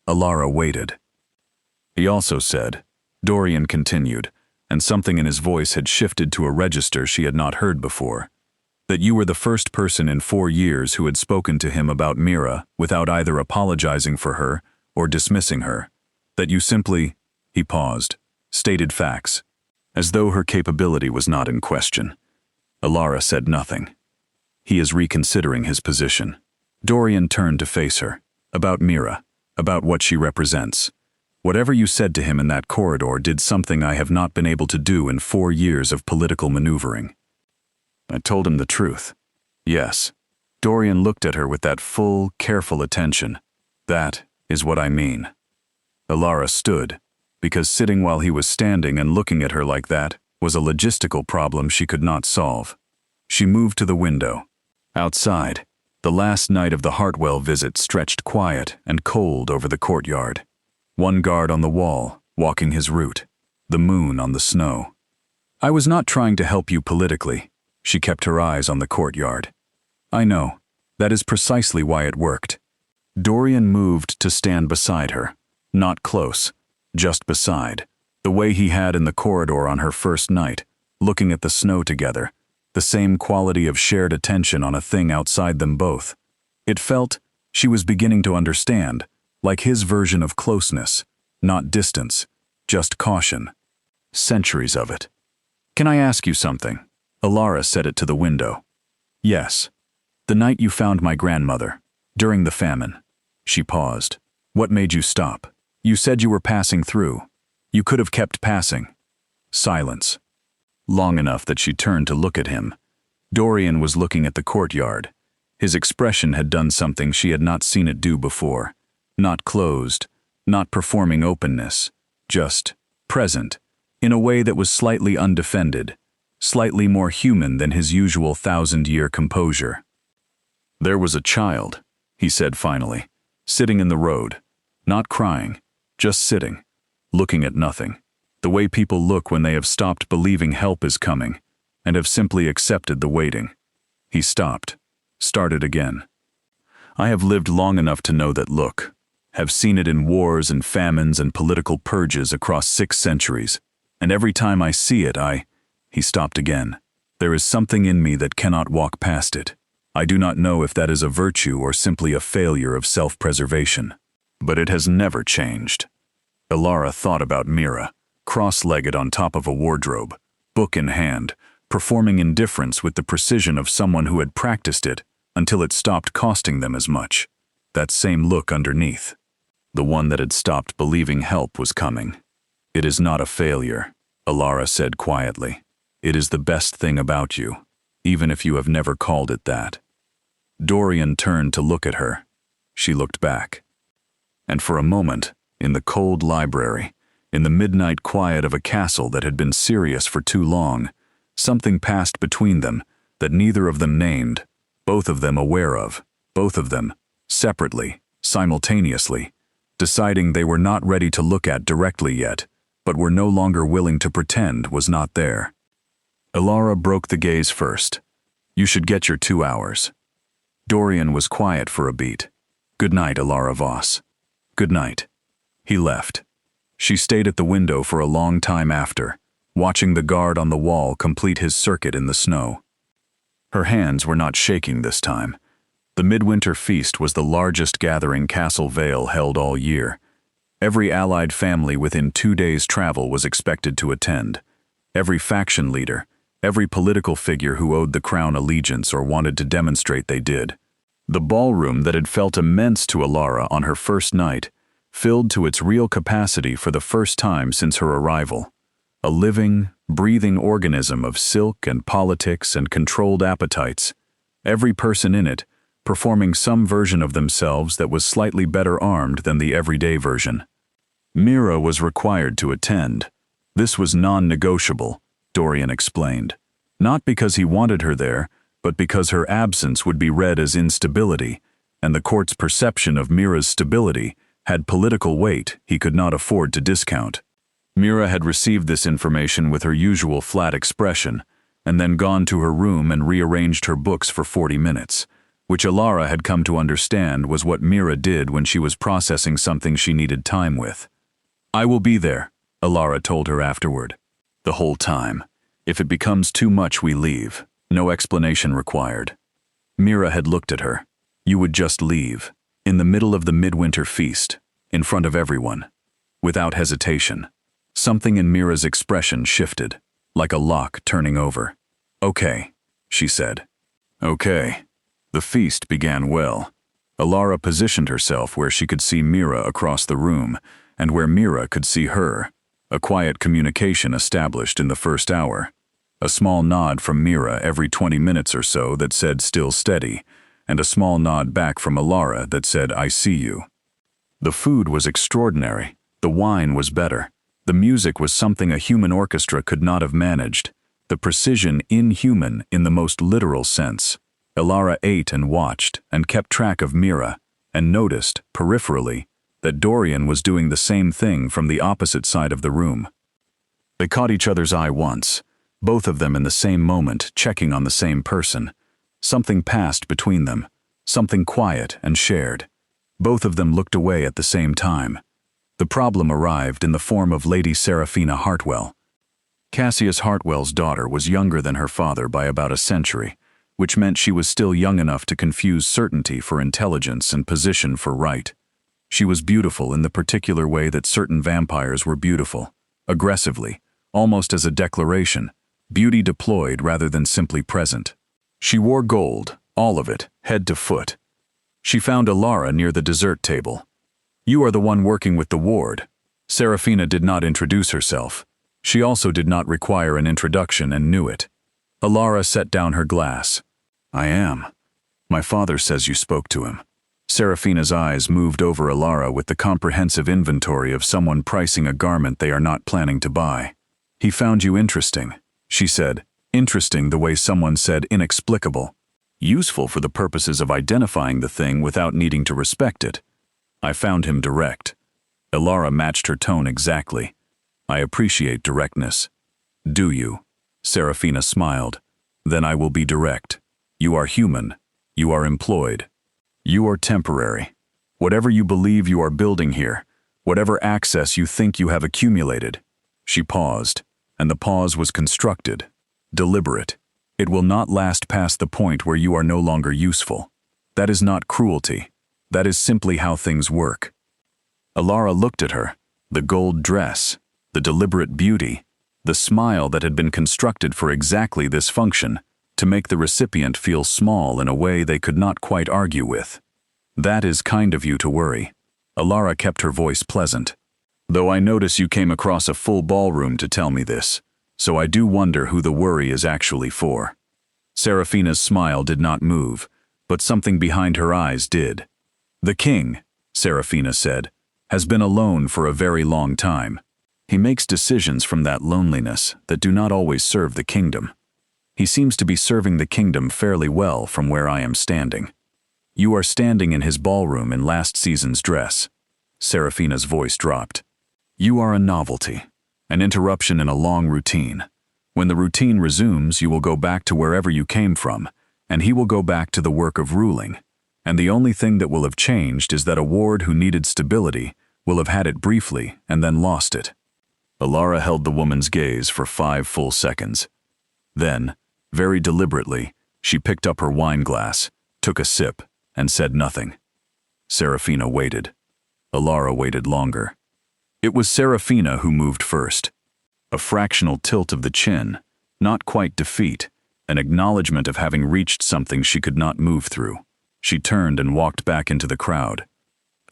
Alara waited. "He also said," Dorian continued, and something in his voice had shifted to a register she had not heard before, "that you were the first person in 4 years who had spoken to him about Mira without either apologizing for her or dismissing her. That you simply," he paused, "stated facts, as though her capability was not in question." Alara said nothing. "He is reconsidering his position." Dorian turned to face her. "About Mira, about what she represents. Whatever you said to him in that corridor did something I have not been able to do in 4 years of political maneuvering." I told him the truth. "Yes." Dorian looked at her with that full, careful attention. "That is what I mean." Alara stood, because sitting while he was standing and looking at her like that was a logistical problem she could not solve. She moved to the window. Outside, the last night of the Hartwell visit stretched quiet and cold over the courtyard. One guard on the wall, walking his route, the moon on the snow. "I was not trying to help you politically." She kept her eyes on the courtyard. "I know. That is precisely why it worked." Dorian moved to stand beside her. Not close, just beside, the way he had in the corridor on her first night, looking at the snow together, the same quality of shared attention on a thing outside them both. It felt, she was beginning to understand, like his version of closeness, not distance, just caution. Centuries of it. "Can I ask you something?" Alara said it to the window. "Yes. The night you found my grandmother, during the famine." She paused. "What made you stop? You said you were passing through. You could have kept passing." Silence. Long enough that she turned to look at him. Dorian was looking at the courtyard. His expression had done something she had not seen it do before. Not closed, not performing openness, just present, in a way that was slightly undefended, slightly more human than his usual 1,000-year composure. "There was a child," he said finally, "sitting in the road, Not crying, just sitting, looking at nothing. The way people look when they have stopped believing help is coming, and have simply accepted the waiting. He stopped, started again. I have lived long enough to know that look, have seen it in wars and famines and political purges across 6 centuries, and every time I see it, He stopped again. There is something in me that cannot walk past it. I do not know if that is a virtue or simply a failure of self-preservation. But it has never changed. Ilara thought about Mira, cross-legged on top of a wardrobe, book in hand, performing indifference with the precision of someone who had practiced it until it stopped costing them as much. That same look underneath. The one that had stopped believing help was coming. It is not a failure, Ilara said quietly. It is the best thing about you, even if you have never called it that. Dorian turned to look at her. She looked back. And for a moment, in the cold library, in the midnight quiet of a castle that had been serious for too long, something passed between them that neither of them named, both of them aware of, both of them, separately, simultaneously, deciding they were not ready to look at directly yet, but were no longer willing to pretend was not there. Ilara broke the gaze first. You should get your 2 hours. Dorian was quiet for a beat. Good night, Ilara Voss. Good night. He left. She stayed at the window for a long time after, watching the guard on the wall complete his circuit in the snow. Her hands were not shaking this time. The midwinter feast was the largest gathering Castle Vale held all year. Every allied family within 2 days' travel was expected to attend. Every faction leader, every political figure who owed the crown allegiance or wanted to demonstrate they did. The ballroom that had felt immense to Ilara on her first night filled to its real capacity for the first time since her arrival. A living, breathing organism of silk and politics and controlled appetites, every person in it performing some version of themselves that was slightly better armed than the everyday version. Mira was required to attend. This was non-negotiable, Dorian explained. Not because he wanted her there, but because her absence would be read as instability, and the court's perception of Mira's stability had political weight he could not afford to discount. Mira had received this information with her usual flat expression, and then gone to her room and rearranged her books for 40 minutes, which Ilara had come to understand was what Mira did when she was processing something she needed time with. I will be there, Ilara told her afterward. The whole time. If it becomes too much, we leave. No explanation required. Mira had looked at her. You would just leave, in the middle of the midwinter feast, in front of everyone, without hesitation. Something in Mira's expression shifted, like a lock turning over. Okay, she said. Okay. The feast began well. Ilara positioned herself where she could see Mira across the room, and where Mira could see her. A quiet communication established in the first hour. A small nod from Mira every 20 minutes or so that said still steady, and a small nod back from Ilara that said I see you. The food was extraordinary. The wine was better. The music was something a human orchestra could not have managed. The precision inhuman in the most literal sense. Ilara ate and watched and kept track of Mira, and noticed, peripherally, that Dorian was doing the same thing from the opposite side of the room. They caught each other's eye once, both of them in the same moment checking on the same person. Something passed between them, something quiet and shared. Both of them looked away at the same time. The problem arrived in the form of Lady Seraphina Hartwell. Cassius Hartwell's daughter was younger than her father by about a century, which meant she was still young enough to confuse certainty for intelligence and position for right. She was beautiful in the particular way that certain vampires were beautiful, aggressively, almost as a declaration, beauty deployed rather than simply present. She wore gold, all of it, head to foot. She found Ilara near the dessert table. You are the one working with the ward. Seraphina did not introduce herself. She also did not require an introduction and knew it. Ilara set down her glass. I am. My father says you spoke to him. Seraphina's eyes moved over Ilara with the comprehensive inventory of someone pricing a garment they are not planning to buy. He found you interesting, she said. Interesting the way someone said inexplicable. Useful for the purposes of identifying the thing without needing to respect it. I found him direct. Elara matched her tone exactly. I appreciate directness. Do you? Serafina smiled. Then I will be direct. You are human. You are employed. You are temporary. Whatever you believe you are building here, whatever access you think you have accumulated. She paused, and the pause was constructed, deliberate. It will not last past the point where you are no longer useful. That is not cruelty. That is simply how things work. Elara looked at her, the gold dress, the deliberate beauty, the smile that had been constructed for exactly this function, to make the recipient feel small in a way they could not quite argue with. That is kind of you to worry. Elara kept her voice pleasant. Though I notice you came across a full ballroom to tell me this, so I do wonder who the worry is actually for. Serafina's smile did not move, but something behind her eyes did. The king, Serafina said, has been alone for a very long time. He makes decisions from that loneliness that do not always serve the kingdom. He seems to be serving the kingdom fairly well from where I am standing. You are standing in his ballroom in last season's dress. Serafina's voice dropped. You are a novelty, an interruption in a long routine. When the routine resumes, you will go back to wherever you came from, and he will go back to the work of ruling. And the only thing that will have changed is that a ward who needed stability will have had it briefly and then lost it. Elara held the woman's gaze for 5 full seconds. Then, very deliberately, she picked up her wine glass, took a sip, and said nothing. Serafina waited. Elara waited longer. It was Serafina who moved first. A fractional tilt of the chin, not quite defeat, an acknowledgement of having reached something she could not move through. She turned and walked back into the crowd.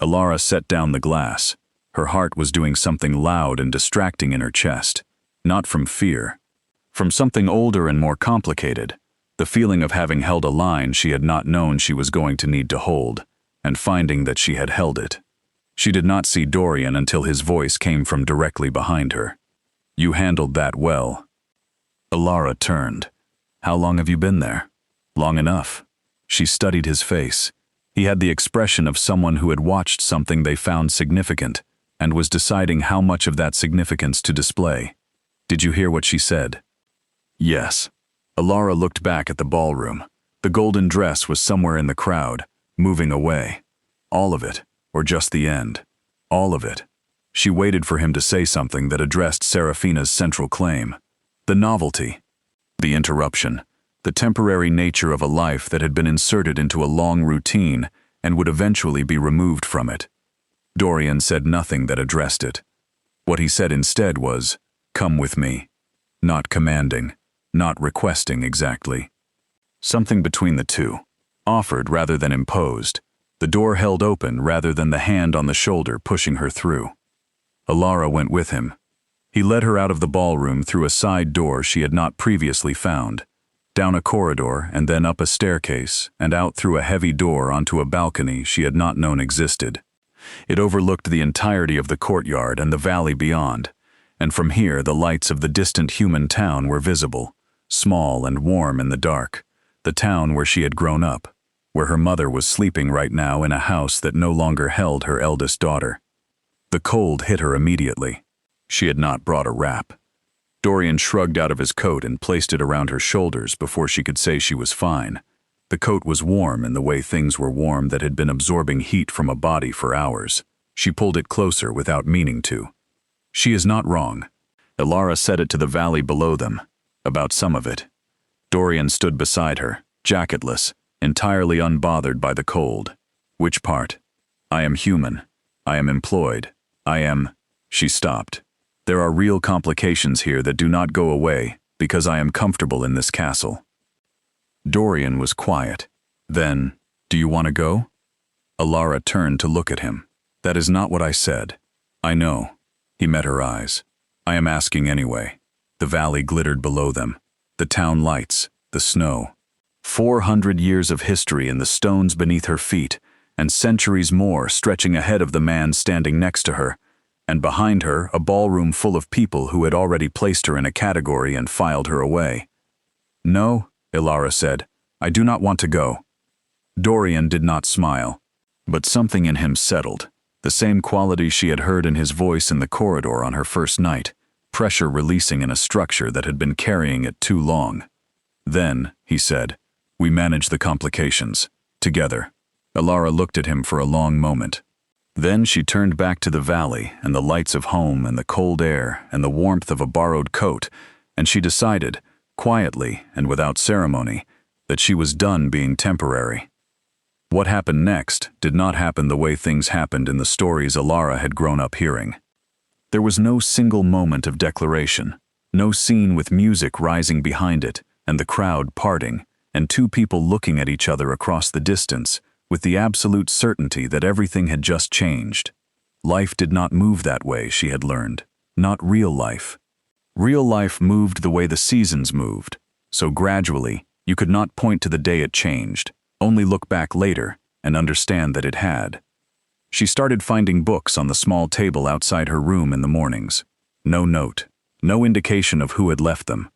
Elara set down the glass. Her heart was doing something loud and distracting in her chest, not from fear. From something older and more complicated, the feeling of having held a line she had not known she was going to need to hold, and finding that she had held it. She did not see Dorian until his voice came from directly behind her. You handled that well. Elara turned. How long have you been there? Long enough. She studied his face. He had the expression of someone who had watched something they found significant and was deciding how much of that significance to display. Did you hear what she said? Yes. Elara looked back at the ballroom. The golden dress was somewhere in the crowd, moving away. All of it, or just the end. All of it. She waited for him to say something that addressed Serafina's central claim. The novelty. The interruption. The temporary nature of a life that had been inserted into a long routine and would eventually be removed from it. Dorian said nothing that addressed it. What he said instead was, "Come with me." Not commanding, not requesting exactly. Something between the two. Offered rather than imposed. The door held open rather than the hand on the shoulder pushing her through. Elara went with him. He led her out of the ballroom through a side door she had not previously found, down a corridor and then up a staircase and out through a heavy door onto a balcony she had not known existed. It overlooked the entirety of the courtyard and the valley beyond, and from here the lights of the distant human town were visible, small and warm in the dark, the town where she had grown up, where her mother was sleeping right now in a house that no longer held her eldest daughter. The cold hit her immediately. She had not brought a wrap. Dorian shrugged out of his coat and placed it around her shoulders before she could say she was fine. The coat was warm in the way things were warm that had been absorbing heat from a body for hours. She pulled it closer without meaning to. She is not wrong. Elara said it to the valley below them, about some of it. Dorian stood beside her, jacketless, entirely unbothered by the cold. Which part? I am human. I am employed. I am... She stopped. There are real complications here that do not go away because I am comfortable in this castle. Dorian was quiet. Then, do you want to go? Elara turned to look at him. That is not what I said. I know. He met her eyes. I am asking anyway. The valley glittered below them. The town lights, the snow. 400 years of history in the stones beneath her feet, and centuries more stretching ahead of the man standing next to her, and behind her a ballroom full of people who had already placed her in a category and filed her away. No, Elara said, I do not want to go. Dorian did not smile, but something in him settled, The same quality she had heard in his voice in the corridor on her first night, pressure releasing in a structure that had been carrying it too long. Then, he said, we manage the complications. Together. Alara looked at him for a long moment. Then she turned back to the valley and the lights of home and the cold air and the warmth of a borrowed coat, and she decided, quietly and without ceremony, that she was done being temporary. What happened next did not happen the way things happened in the stories Alara had grown up hearing. There was no single moment of declaration, no scene with music rising behind it and the crowd parting, and two people looking at each other across the distance, with the absolute certainty that everything had just changed. Life did not move that way, she had learned. Not real life. Real life moved the way the seasons moved, so gradually, you could not point to the day it changed, only look back later and understand that it had. She started finding books on the small table outside her room in the mornings. No note, no indication of who had left them.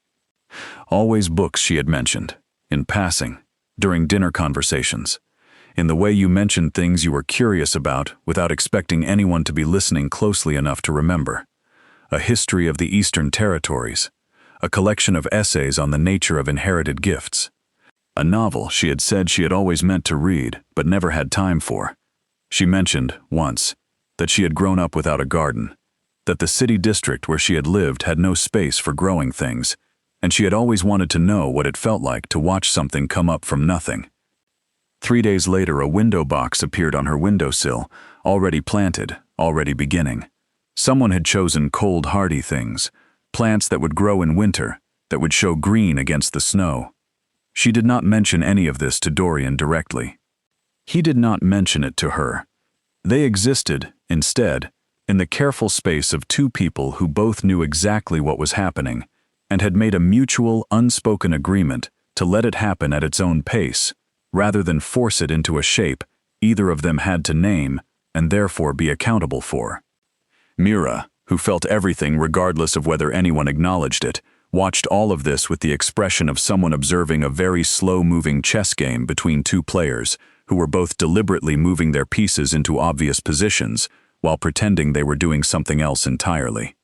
Always books she had mentioned, in passing, during dinner conversations, in the way you mentioned things you were curious about without expecting anyone to be listening closely enough to remember. A history of the Eastern Territories, a collection of essays on the nature of inherited gifts. A novel she had said she had always meant to read but never had time for. She mentioned, once, that she had grown up without a garden, that the city district where she had lived had no space for growing things, and she had always wanted to know what it felt like to watch something come up from nothing. 3 days later, a window box appeared on her windowsill, already planted, already beginning. Someone had chosen cold, hardy things, plants that would grow in winter, that would show green against the snow. She did not mention any of this to Dorian directly. He did not mention it to her. They existed, instead, in the careful space of two people who both knew exactly what was happening and had made a mutual, unspoken agreement to let it happen at its own pace, rather than force it into a shape either of them had to name and therefore be accountable for. Mira, who felt everything regardless of whether anyone acknowledged it, watched all of this with the expression of someone observing a very slow-moving chess game between two players who were both deliberately moving their pieces into obvious positions while pretending they were doing something else entirely.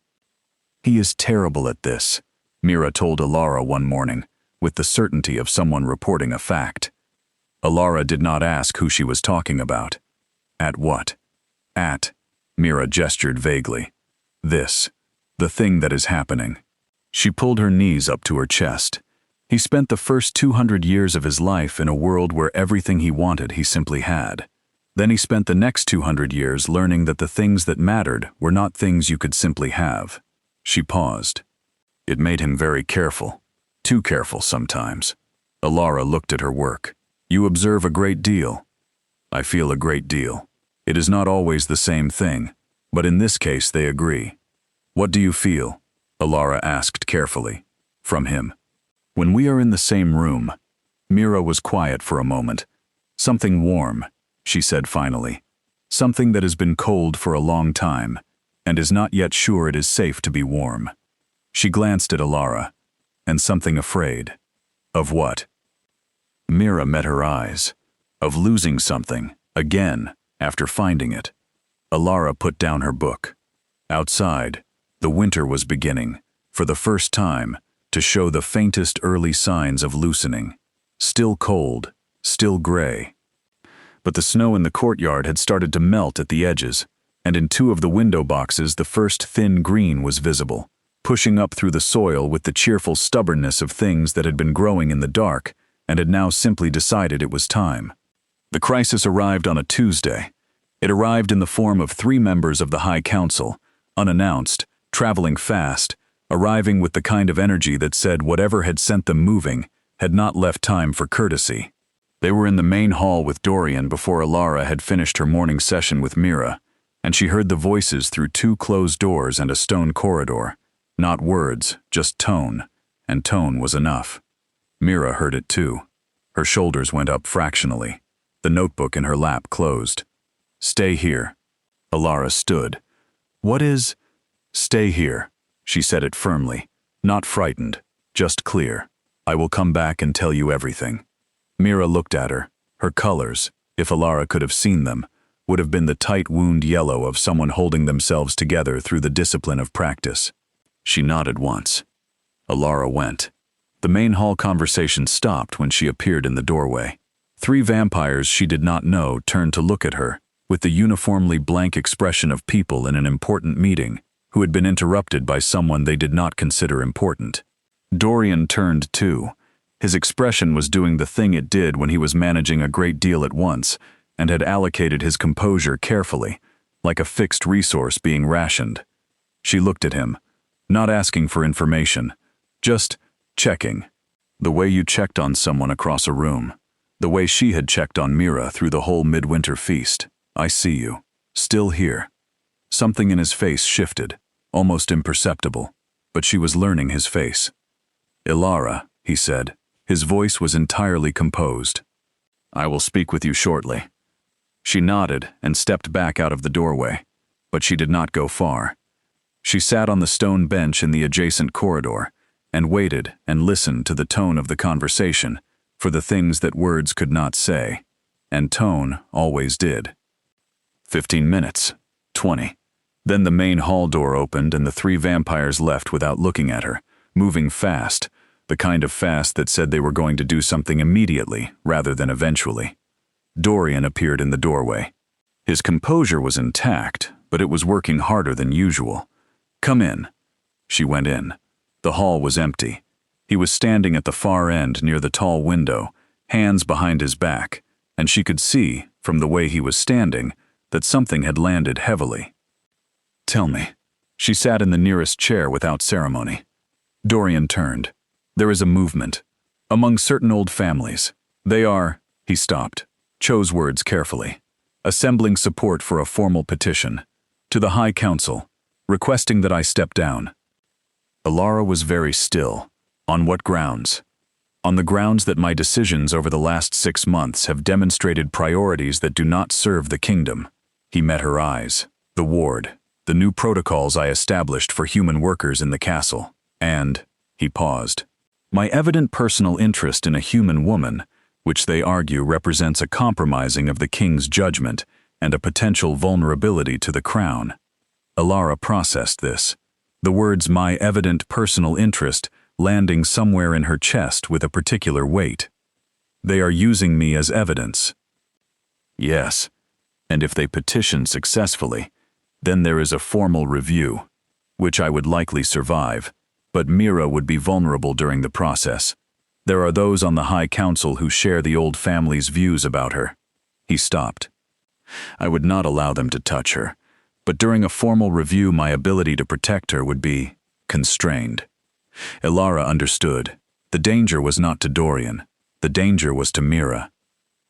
He is terrible at this, Mira told Alara one morning, with the certainty of someone reporting a fact. Alara did not ask who she was talking about. At what? At, Mira gestured vaguely. This, the thing that is happening. She pulled her knees up to her chest. He spent the first 200 years of his life in a world where everything he wanted he simply had. Then he spent the next 200 years learning that the things that mattered were not things you could simply have. She paused. It made him very careful. Too careful sometimes. Alara looked at her work. You observe a great deal. I feel a great deal. It is not always the same thing, but in this case they agree. What do you feel? Alara asked carefully. From him. When we are in the same room. Mira was quiet for a moment. Something warm, she said finally. Something that has been cold for a long time, and is not yet sure it is safe to be warm. She glanced at Alara, and something afraid. Of what? Mira met her eyes. Of losing something, again, after finding it. Alara put down her book. Outside, the winter was beginning, for the first time, to show the faintest early signs of loosening. Still cold, still gray. But the snow in the courtyard had started to melt at the edges, and in 2 of the window boxes the first thin green was visible, pushing up through the soil with the cheerful stubbornness of things that had been growing in the dark and had now simply decided it was time. The crisis arrived on a Tuesday. It arrived in the form of 3 members of the High Council, unannounced, traveling fast, arriving with the kind of energy that said whatever had sent them moving had not left time for courtesy. They were in the main hall with Dorian before Alara had finished her morning session with Mira, and she heard the voices through 2 closed doors and a stone corridor. Not words, just tone, and tone was enough. Mira heard it too. Her shoulders went up fractionally. The notebook in her lap closed. Stay here. Alara stood. What is? Stay here. She said it firmly, not frightened, just clear. I will come back and tell you everything. Mira looked at her. Her colors, if Alara could have seen them, would have been the tight wound yellow of someone holding themselves together through the discipline of practice. She nodded once. Alara went. The main hall conversation stopped when she appeared in the doorway. 3 vampires she did not know turned to look at her, with the uniformly blank expression of people in an important meeting, who had been interrupted by someone they did not consider important. Dorian turned too. His expression was doing the thing it did when he was managing a great deal at once, and had allocated his composure carefully, like a fixed resource being rationed. She looked at him, not asking for information, just checking. The way you checked on someone across a room. The way she had checked on Mira through the whole midwinter feast. I see you. Still here. Something in his face shifted, almost imperceptible, but she was learning his face. Alara, he said. His voice was entirely composed. I will speak with you shortly. She nodded and stepped back out of the doorway, but she did not go far. She sat on the stone bench in the adjacent corridor and waited and listened to the tone of the conversation, for the things that words could not say, and tone always did. 15 minutes, 20. Then the main hall door opened and the 3 vampires left without looking at her, moving fast, the kind of fast that said they were going to do something immediately rather than eventually. Dorian appeared in the doorway. His composure was intact, but it was working harder than usual. Come in. She went in. The hall was empty. He was standing at the far end near the tall window, hands behind his back, and she could see, from the way he was standing, that something had landed heavily. Tell me. She sat in the nearest chair without ceremony. Dorian turned. There is a movement. Among certain old families. They are, he stopped, chose words carefully, assembling support for a formal petition, to the High Council, requesting that I step down. Alara was very still. On what grounds? On the grounds that my decisions over the last 6 months have demonstrated priorities that do not serve the kingdom. He met her eyes. The ward, the new protocols I established for human workers in the castle, and, he paused, my evident personal interest in a human woman, which they argue represents a compromising of the king's judgment and a potential vulnerability to the crown. Alara processed this, the words my evident personal interest landing somewhere in her chest with a particular weight. They are using me as evidence. Yes, and if they petition successfully, then there is a formal review, which I would likely survive, but Mira would be vulnerable during the process. There are those on the High Council who share the old family's views about her. He stopped. I would not allow them to touch her, but during a formal review my ability to protect her would be constrained. Alara understood. The danger was not to Dorian. The danger was to Mira.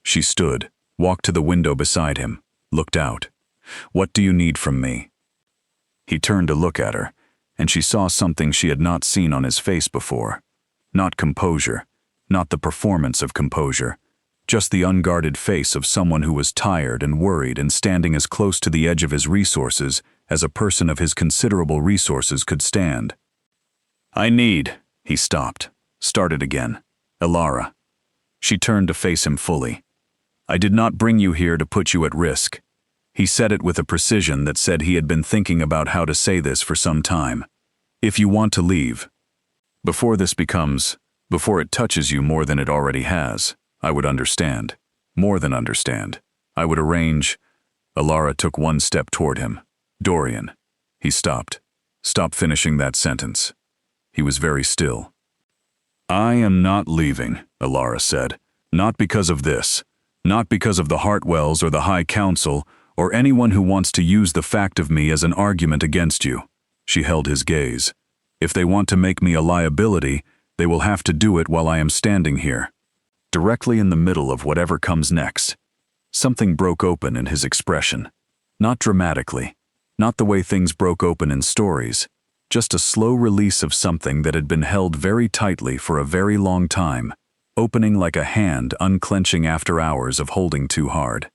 She stood, walked to the window beside him, looked out. What do you need from me? He turned to look at her, and she saw something she had not seen on his face before. Not composure, not the performance of composure, just the unguarded face of someone who was tired and worried and standing as close to the edge of his resources as a person of his considerable resources could stand. He stopped, started again. Alara. She turned to face him fully. I did not bring you here to put you at risk. He said it with a precision that said he had been thinking about how to say this for some time. If you want to leave, before it touches you more than it already has, I would understand. More than understand. I would arrange. Alara took 1 step toward him. Dorian. He stopped. Stop finishing that sentence. He was very still. I am not leaving, Alara said. Not because of this. Not because of the Hartwells or the High Council or anyone who wants to use the fact of me as an argument against you. She held his gaze. If they want to make me a liability, they will have to do it while I am standing here, directly in the middle of whatever comes next. Something broke open in his expression. Not dramatically, not the way things broke open in stories, just a slow release of something that had been held very tightly for a very long time, opening like a hand unclenching after hours of holding too hard.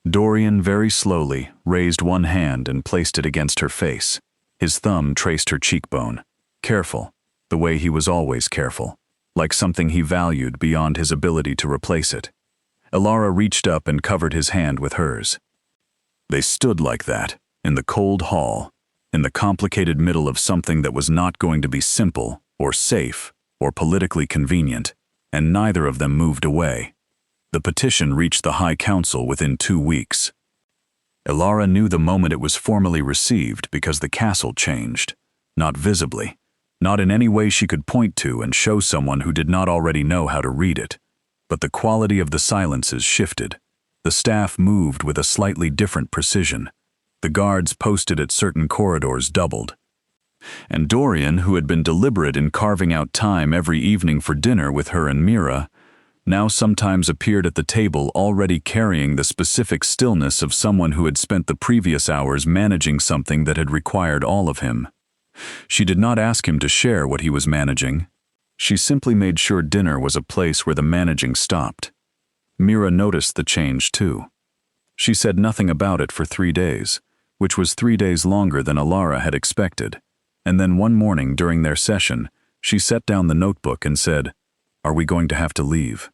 Dorian very slowly raised 1 hand and placed it against her face. His thumb traced her cheekbone, careful, the way he was always careful, like something he valued beyond his ability to replace it. Alara reached up and covered his hand with hers. They stood like that, in the cold hall, in the complicated middle of something that was not going to be simple, or safe, or politically convenient, and neither of them moved away. The petition reached the High Council within 2 weeks. Elara knew the moment it was formally received because the castle changed, not visibly, not in any way she could point to and show someone who did not already know how to read it. But the quality of the silences shifted. The staff moved with a slightly different precision. The guards posted at certain corridors doubled. And Dorian, who had been deliberate in carving out time every evening for dinner with her and Mira, now sometimes appeared at the table already carrying the specific stillness of someone who had spent the previous hours managing something that had required all of him. She did not ask him to share what he was managing. She simply made sure dinner was a place where the managing stopped. Mira noticed the change too. She said nothing about it for 3 days, which was 3 days longer than Elara had expected. And then one morning during their session, she set down the notebook and said, "Are we going to have to leave?"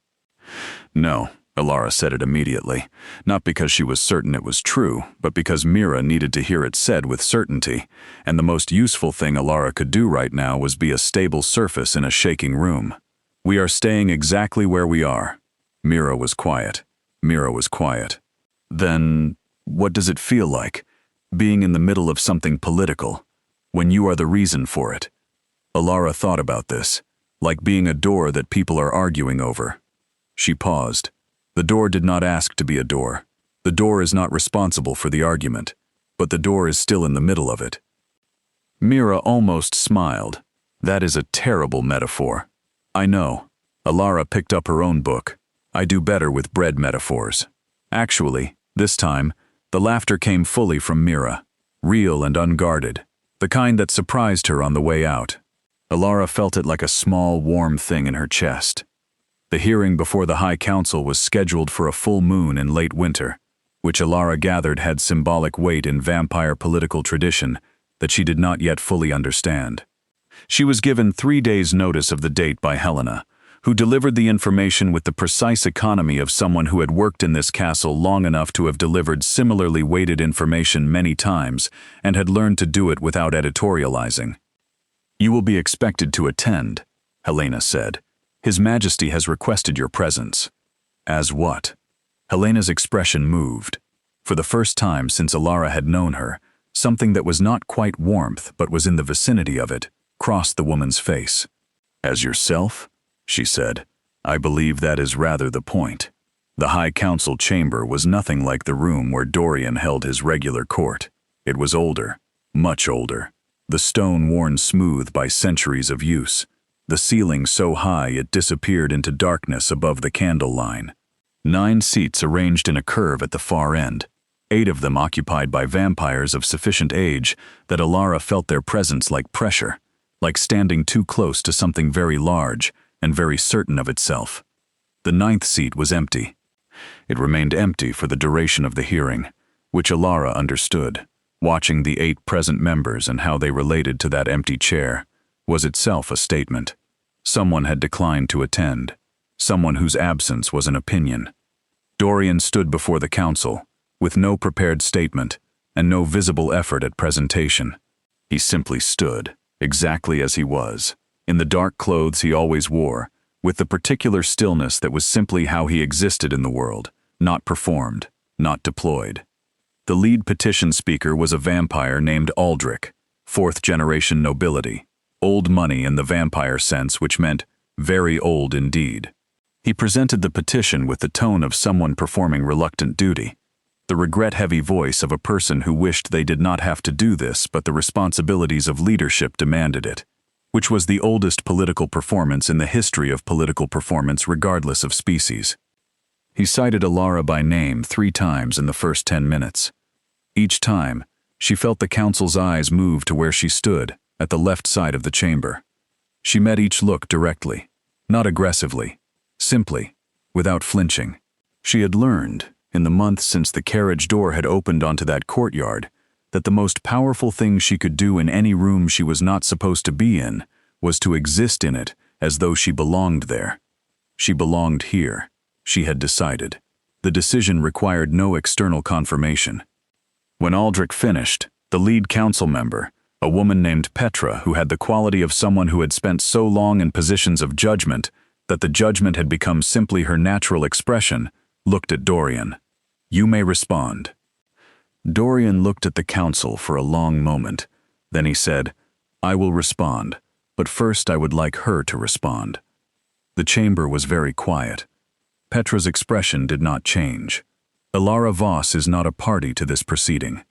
No, Elara said it immediately, not because she was certain it was true, but because Mira needed to hear it said with certainty, and the most useful thing Elara could do right now was be a stable surface in a shaking room. "We are staying exactly where we are." Mira was quiet. Mira was quiet. "Then, what does it feel like, being in the middle of something political, when you are the reason for it?" Elara thought about this, like being a door that people are arguing over. She paused. The door did not ask to be a door. The door is not responsible for the argument, but the door is still in the middle of it. Mira almost smiled. "That is a terrible metaphor." "I know." Elara picked up her own book. "I do better with bread metaphors." Actually, this time, the laughter came fully from Mira, real and unguarded, the kind that surprised her on the way out. Elara felt it like a small, warm thing in her chest. The hearing before the High Council was scheduled for a full moon in late winter, which Elara gathered had symbolic weight in vampire political tradition that she did not yet fully understand. She was given 3 days' notice of the date by Helena, who delivered the information with the precise economy of someone who had worked in this castle long enough to have delivered similarly weighted information many times and had learned to do it without editorializing. "You will be expected to attend," Helena said. "His Majesty has requested your presence." "As what?" Helena's expression moved. For the first time since Elara had known her, something that was not quite warmth but was in the vicinity of it crossed the woman's face. "As yourself?" she said. "I believe that is rather the point." The High Council chamber was nothing like the room where Dorian held his regular court. It was older, much older. The stone worn smooth by centuries of use. The ceiling so high it disappeared into darkness above the candle line. 9 seats arranged in a curve at the far end, 8 of them occupied by vampires of sufficient age that Elara felt their presence like pressure, like standing too close to something very large and very certain of itself. The 9th seat was empty. It remained empty for the duration of the hearing, which Elara understood. Watching the 8 present members and how they related to that empty chair was itself a statement. Someone had declined to attend, someone whose absence was an opinion. Dorian stood before the council, with no prepared statement and no visible effort at presentation. He simply stood, exactly as he was, in the dark clothes he always wore, with the particular stillness that was simply how he existed in the world, not performed, not deployed. The lead petition speaker was a vampire named Aldrich, 4th-generation nobility, old money in the vampire sense, which meant very old indeed. He presented the petition with the tone of someone performing reluctant duty, the regret-heavy voice of a person who wished they did not have to do this, but the responsibilities of leadership demanded it, which was the oldest political performance in the history of political performance regardless of species. He cited Elara by name 3 times in the first 10 minutes. Each time, she felt the council's eyes move to where she stood, at the left side of the chamber. She met each look directly, not aggressively, simply, without flinching. She had learned, in the months since the carriage door had opened onto that courtyard, that the most powerful thing she could do in any room she was not supposed to be in was to exist in it as though she belonged there. She belonged here, she had decided. The decision required no external confirmation. When Aldrich finished, the lead council member, a woman named Petra who had the quality of someone who had spent so long in positions of judgment that the judgment had become simply her natural expression, looked at Dorian. "You may respond." Dorian looked at the council for a long moment. Then he said, "I will respond, but first I would like her to respond." The chamber was very quiet. Petra's expression did not change. Ilara Voss is not a party to this proceeding.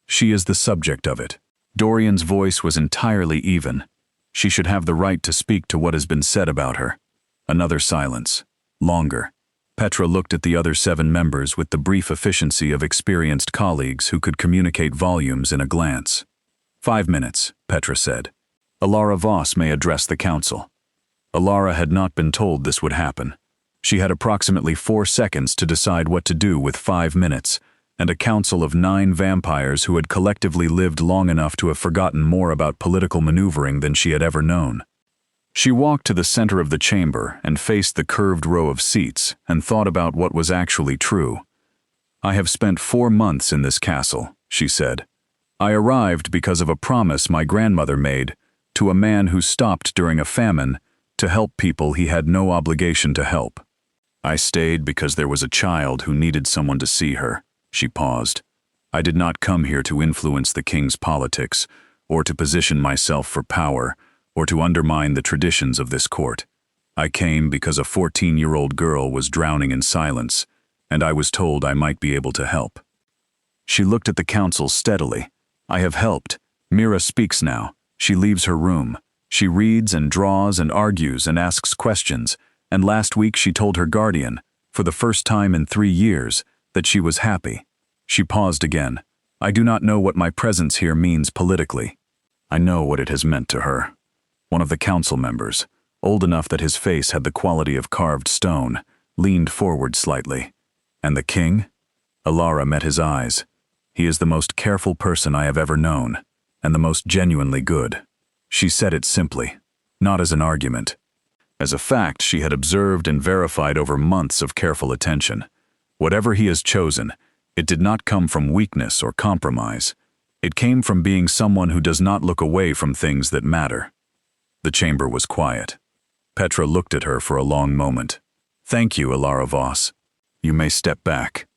She is the subject of it. Dorian's voice was entirely even. She should have the right to speak to what has been said about her. Another silence. Longer. Petra looked at the other 7 members with the brief efficiency of experienced colleagues who could communicate volumes in a glance. 5 minutes, Petra said. Ilara Voss may address the council. Ilara had not been told this would happen. She had approximately 4 seconds to decide what to do with 5 minutes, and a council of 9 vampires who had collectively lived long enough to have forgotten more about political maneuvering than she had ever known. She walked to the center of the chamber and faced the curved row of seats and thought about what was actually true. "I have spent 4 months in this castle," she said. "I arrived because of a promise my grandmother made to a man who stopped during a famine to help people he had no obligation to help. I stayed because there was a child who needed someone to see her." She paused. "I did not come here to influence the king's politics, or to position myself for power, or to undermine the traditions of this court. I came because a 14-year-old girl was drowning in silence, and I was told I might be able to help." She looked at the council steadily. "I have helped. Mira speaks now. She leaves her room. She reads and draws and argues and asks questions, and last week she told her guardian, for the first time in 3 years, that she was happy." She paused again. "I do not know what my presence here means politically. I know what it has meant to her." One of the council members, old enough that his face had the quality of carved stone, leaned forward slightly. "And the king?" Ilara met his eyes. "He is the most careful person I have ever known, and the most genuinely good." She said it simply, not as an argument. As a fact she had observed and verified over months of careful attention. Whatever he has chosen, it did not come from weakness or compromise. It came from being someone who does not look away from things that matter. The chamber was quiet. Petra looked at her for a long moment. "Thank you, Ilara Voss. You may step back."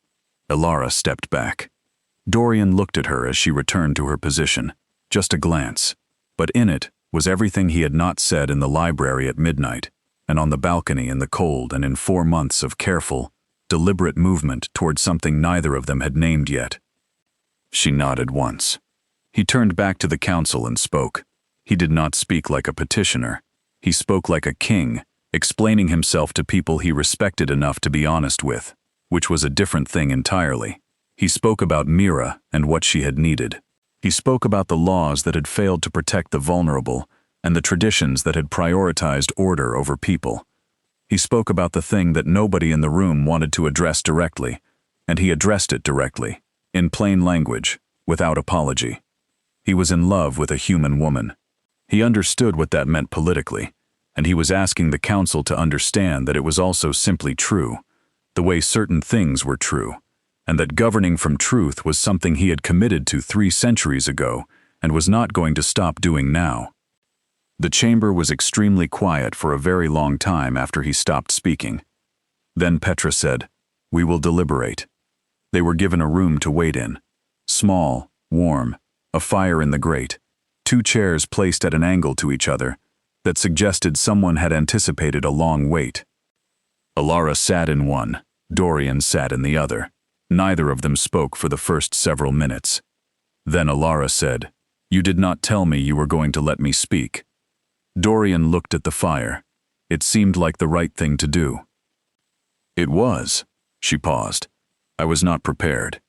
Ilara stepped back. Dorian looked at her as she returned to her position. Just a glance. But in it was everything he had not said in the library at midnight, and on the balcony in the cold, and in 4 months of careful, deliberate movement toward something neither of them had named yet. She nodded once. He turned back to the council and spoke. He did not speak like a petitioner. He spoke like a king, explaining himself to people he respected enough to be honest with, which was a different thing entirely. He spoke about Mira and what she had needed. He spoke about the laws that had failed to protect the vulnerable and the traditions that had prioritized order over people. He spoke about the thing that nobody in the room wanted to address directly, and he addressed it directly, in plain language, without apology. He was in love with a human woman. He understood what that meant politically, and he was asking the council to understand that it was also simply true, the way certain things were true, and that governing from truth was something he had committed to 3 centuries ago and was not going to stop doing now. The chamber was extremely quiet for a very long time after he stopped speaking. Then Petra said, "We will deliberate." They were given a room to wait in. Small, warm, a fire in the grate, 2 chairs placed at an angle to each other that suggested someone had anticipated a long wait. Ilara sat in one, Dorian sat in the other. Neither of them spoke for the first several minutes. Then Ilara said, "You did not tell me you were going to let me speak." Dorian looked at the fire. It seemed like the right thing to do. "It was." She paused. "I was not prepared."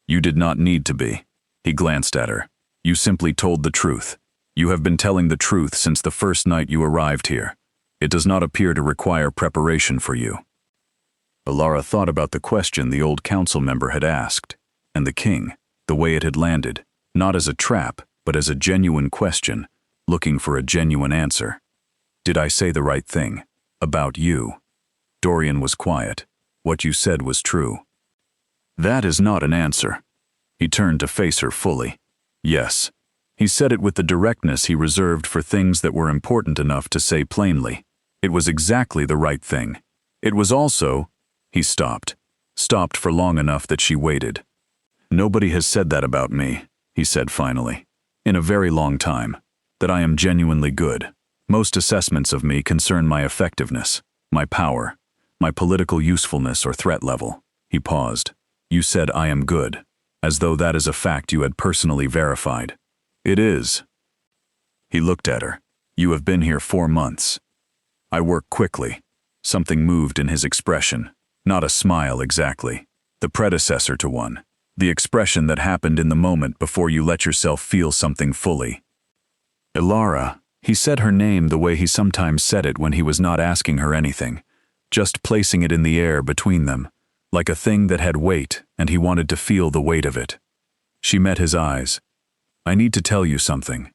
"You did not need to be." He glanced at her. "You simply told the truth. You have been telling the truth since the first night you arrived here. It does not appear to require preparation for you." Ilara thought about the question the old council member had asked, and the king, the way it had landed, not as a trap, but as a genuine question, looking for a genuine answer. "Did I say the right thing? About you?" Dorian was quiet. "What you said was true." "That is not an answer." He turned to face her fully. Yes. He said it with the directness he reserved for things that were important enough to say plainly. It was exactly the right thing. It was also— He stopped. Stopped for long enough that she waited. Nobody has said that about me, he said finally. In a very long time. That I am genuinely good. Most assessments of me concern my effectiveness, my power, my political usefulness or threat level. He paused. You said I am good, as though that is a fact you had personally verified. It is. He looked at her. You have been here 4 months. I work quickly. Something moved in his expression. Not a smile exactly. The predecessor to one. The expression that happened in the moment before you let yourself feel something fully. Ilara, he said her name the way he sometimes said it when he was not asking her anything, just placing it in the air between them, like a thing that had weight and he wanted to feel the weight of it. She met his eyes. I need to tell you something.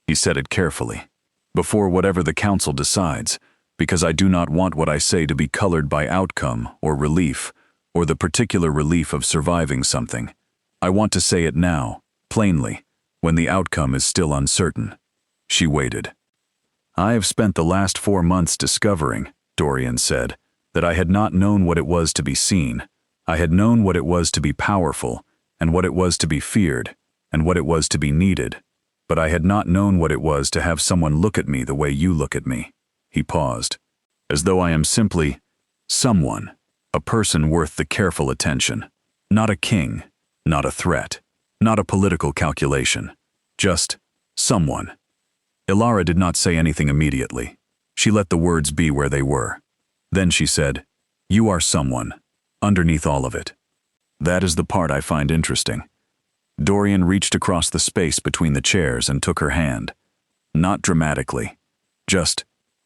He said it carefully. Before whatever the council decides, because I do not want what I say to be colored by outcome or relief, or the particular relief of surviving something. I want to say it now, plainly, when the outcome is still uncertain. She waited. I have spent the last 4 months discovering, Dorian said, that I had not known what it was to be seen. I had known what it was to be powerful, and what it was to be feared, and what it was to be needed. But I had not known what it was to have someone look at me the way you look at me. He paused. As though I am simply someone. A person worth the careful attention. Not a king, not a threat, not a political calculation. Just someone. Ilara did not say anything immediately. She let the words be where they were. Then she said, You are someone, underneath all of it. That is the part I find interesting. Dorian reached across the space between the chairs and took her hand. Not dramatically. Just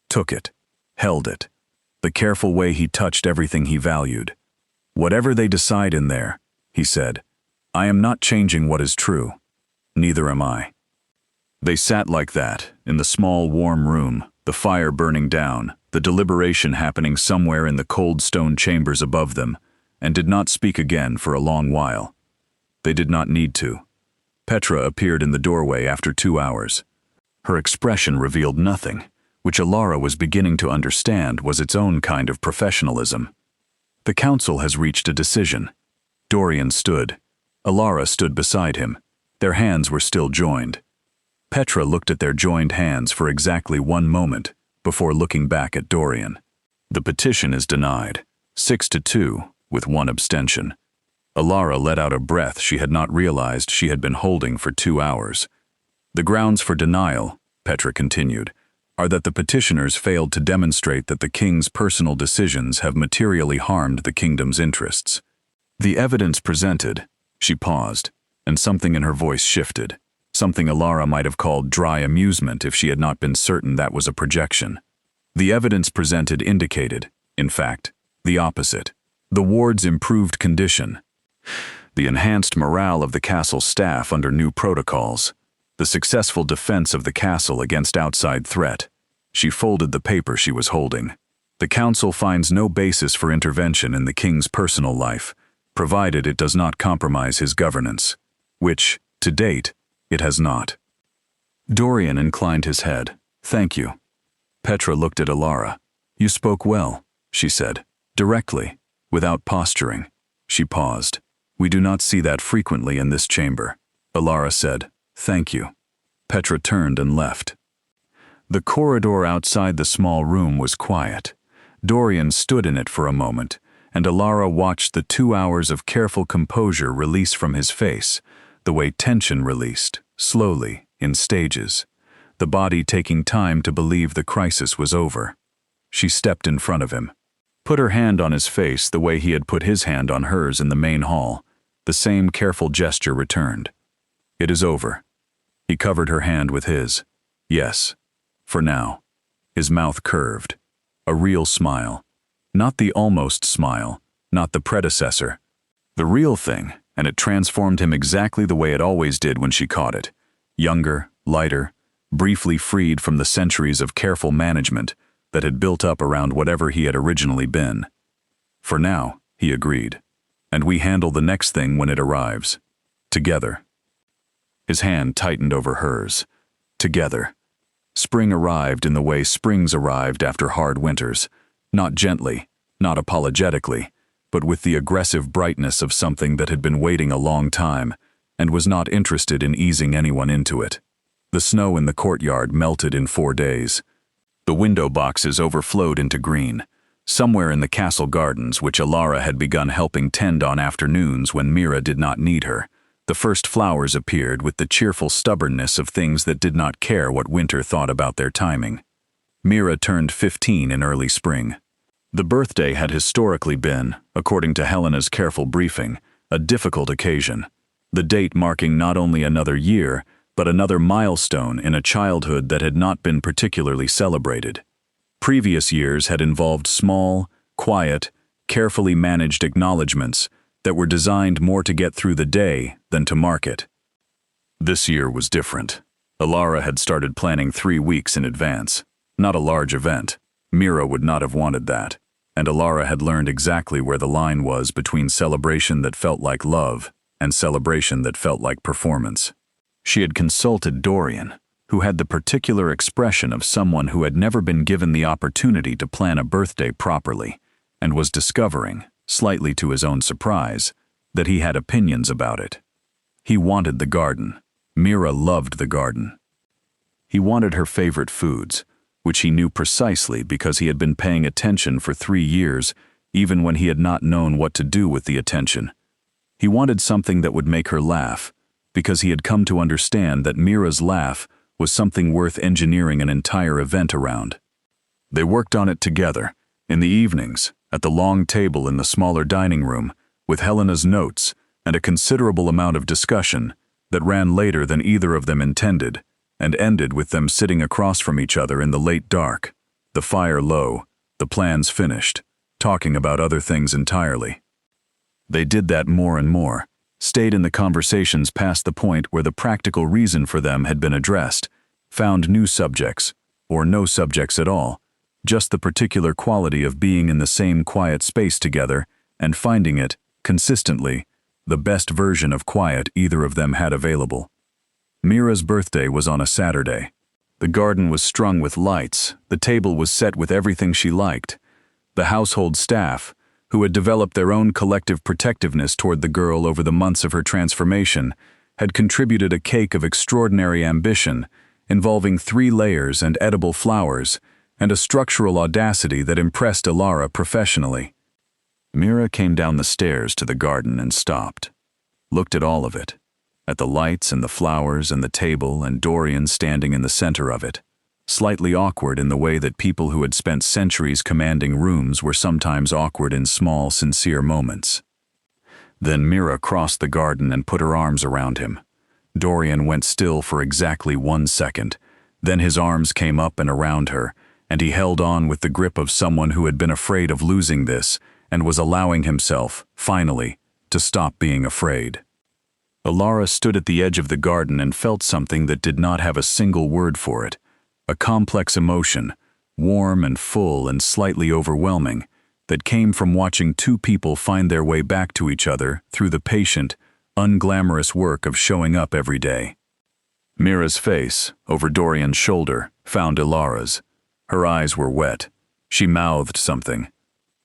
took it, held it. The careful way he touched everything he valued. Whatever they decide in there, he said, I am not changing what is true. Neither am I. They sat like that, in the small warm room, the fire burning down, the deliberation happening somewhere in the cold stone chambers above them, and did not speak again for a long while. They did not need to. Petra appeared in the doorway after 2 hours. Her expression revealed nothing, which Ilara was beginning to understand was its own kind of professionalism. The council has reached a decision. Dorian stood. Ilara stood beside him. Their hands were still joined. Petra looked at their joined hands for exactly 1 moment before looking back at Dorian. The petition is denied, 6-2, with 1 abstention. Ilara let out a breath she had not realized she had been holding for 2 hours. The grounds for denial, Petra continued, are that the petitioners failed to demonstrate that the king's personal decisions have materially harmed the kingdom's interests. The evidence presented, she paused, and something in her voice shifted, something Ilara might have called dry amusement if she had not been certain that was a projection. The evidence presented indicated, in fact, the opposite. The ward's improved condition, the enhanced morale of the castle staff under new protocols, the successful defense of the castle against outside threat. She folded the paper she was holding. The council finds no basis for intervention in the king's personal life, provided it does not compromise his governance, which, to date, it has not. Dorian inclined his head. Thank you. Petra looked at Ilara. You spoke well, she said, directly, without posturing. She paused. We do not see that frequently in this chamber. Ilara said, Thank you. Petra turned and left. The corridor outside the small room was quiet. Dorian stood in it for a moment, and Ilara watched the 2 hours of careful composure release from his face, the way tension released, slowly, in stages, the body taking time to believe the crisis was over. She stepped in front of him, put her hand on his face the way he had put his hand on hers in the main hall. The same careful gesture returned. It is over. He covered her hand with his. Yes, for now. His mouth curved. A real smile. Not the almost smile, not the predecessor. The real thing, and it transformed him exactly the way it always did when she caught it. Younger, lighter, briefly freed from the centuries of careful management that had built up around whatever he had originally been. For now, he agreed. And we handle the next thing when it arrives. Together. His hand tightened over hers. Together. Spring arrived in the way springs arrived after hard winters. Not gently, not apologetically, but with the aggressive brightness of something that had been waiting a long time and was not interested in easing anyone into it. The snow in the courtyard melted in 4 days. The window boxes overflowed into green. Somewhere in the castle gardens, which Alara had begun helping tend on afternoons when Mira did not need her, the first flowers appeared with the cheerful stubbornness of things that did not care what winter thought about their timing. Mira turned 15 in early spring. The birthday had historically been, according to Helena's careful briefing, a difficult occasion, the date marking not only another year, but another milestone in a childhood that had not been particularly celebrated. Previous years had involved small, quiet, carefully managed acknowledgments that were designed more to get through the day than to mark it. This year was different. Alara had started planning 3 weeks in advance. Not a large event. Mira would not have wanted that, and Alara had learned exactly where the line was between celebration that felt like love and celebration that felt like performance. She had consulted Dorian, who had the particular expression of someone who had never been given the opportunity to plan a birthday properly, and was discovering, slightly to his own surprise, that he had opinions about it. He wanted the garden. Mira loved the garden. He wanted her favorite foods, which he knew precisely because he had been paying attention for 3 years, even when he had not known what to do with the attention. He wanted something that would make her laugh, because he had come to understand that Mira's laugh was something worth engineering an entire event around. They worked on it together, in the evenings, at the long table in the smaller dining room, with Helena's notes and a considerable amount of discussion that ran later than either of them intended, and ended with them sitting across from each other in the late dark, the fire low, the plans finished, talking about other things entirely. They did that more and more, stayed in the conversations past the point where the practical reason for them had been addressed, found new subjects, or no subjects at all, just the particular quality of being in the same quiet space together and finding it, consistently, the best version of quiet either of them had available. Mira's birthday was on a Saturday. The garden was strung with lights, the table was set with everything she liked. The household staff, who had developed their own collective protectiveness toward the girl over the months of her transformation, had contributed a cake of extraordinary ambition, involving 3 layers and edible flowers, and a structural audacity that impressed Alara professionally. Mira came down the stairs to the garden and stopped, looked at all of it, at the lights and the flowers and the table and Dorian standing in the center of it, slightly awkward in the way that people who had spent centuries commanding rooms were sometimes awkward in small, sincere moments. Then Mira crossed the garden and put her arms around him. Dorian went still for exactly 1 second. Then his arms came up and around her, and he held on with the grip of someone who had been afraid of losing this and was allowing himself, finally, to stop being afraid. Alara stood at the edge of the garden and felt something that did not have a single word for it. A complex emotion, warm and full and slightly overwhelming, that came from watching 2 people find their way back to each other through the patient, unglamorous work of showing up every day. Mira's face, over Dorian's shoulder, found Alara's. Her eyes were wet. She mouthed something.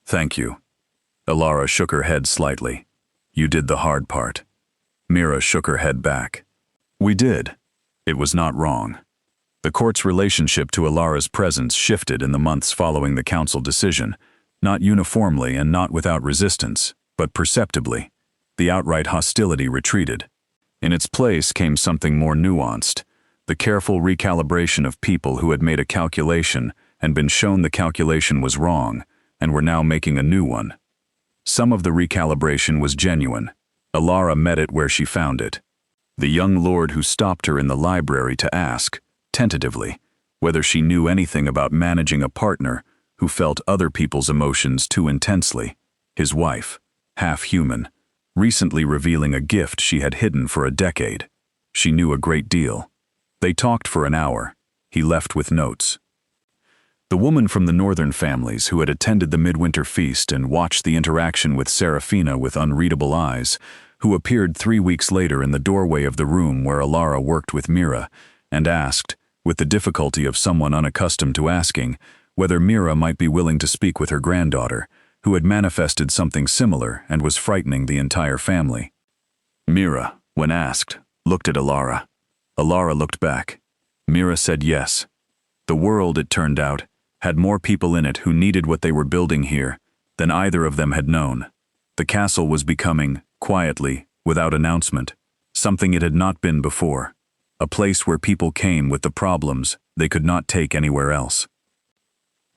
"Thank you." Alara shook her head slightly. "You did the hard part." Mira shook her head back. "We did. It was not wrong." The court's relationship to Alara's presence shifted in the months following the council decision, not uniformly and not without resistance, but perceptibly. The outright hostility retreated. In its place came something more nuanced, the careful recalibration of people who had made a calculation and been shown the calculation was wrong and were now making a new one. Some of the recalibration was genuine. Alara met it where she found it. The young lord who stopped her in the library to ask, tentatively, whether she knew anything about managing a partner who felt other people's emotions too intensely, his wife, half human, recently revealing a gift she had hidden for a decade. She knew a great deal. They talked for an hour. He left with notes. The woman from the northern families who had attended the midwinter feast and watched the interaction with Serafina with unreadable eyes who appeared 3 weeks later in the doorway of the room where Alara worked with Mira, and asked, with the difficulty of someone unaccustomed to asking, whether Mira might be willing to speak with her granddaughter, who had manifested something similar and was frightening the entire family. Mira, when asked, looked at Alara. Alara looked back. Mira said yes. The world, it turned out, had more people in it who needed what they were building here than either of them had known. The castle was becoming, quietly, without announcement, something it had not been before, a place where people came with the problems they could not take anywhere else.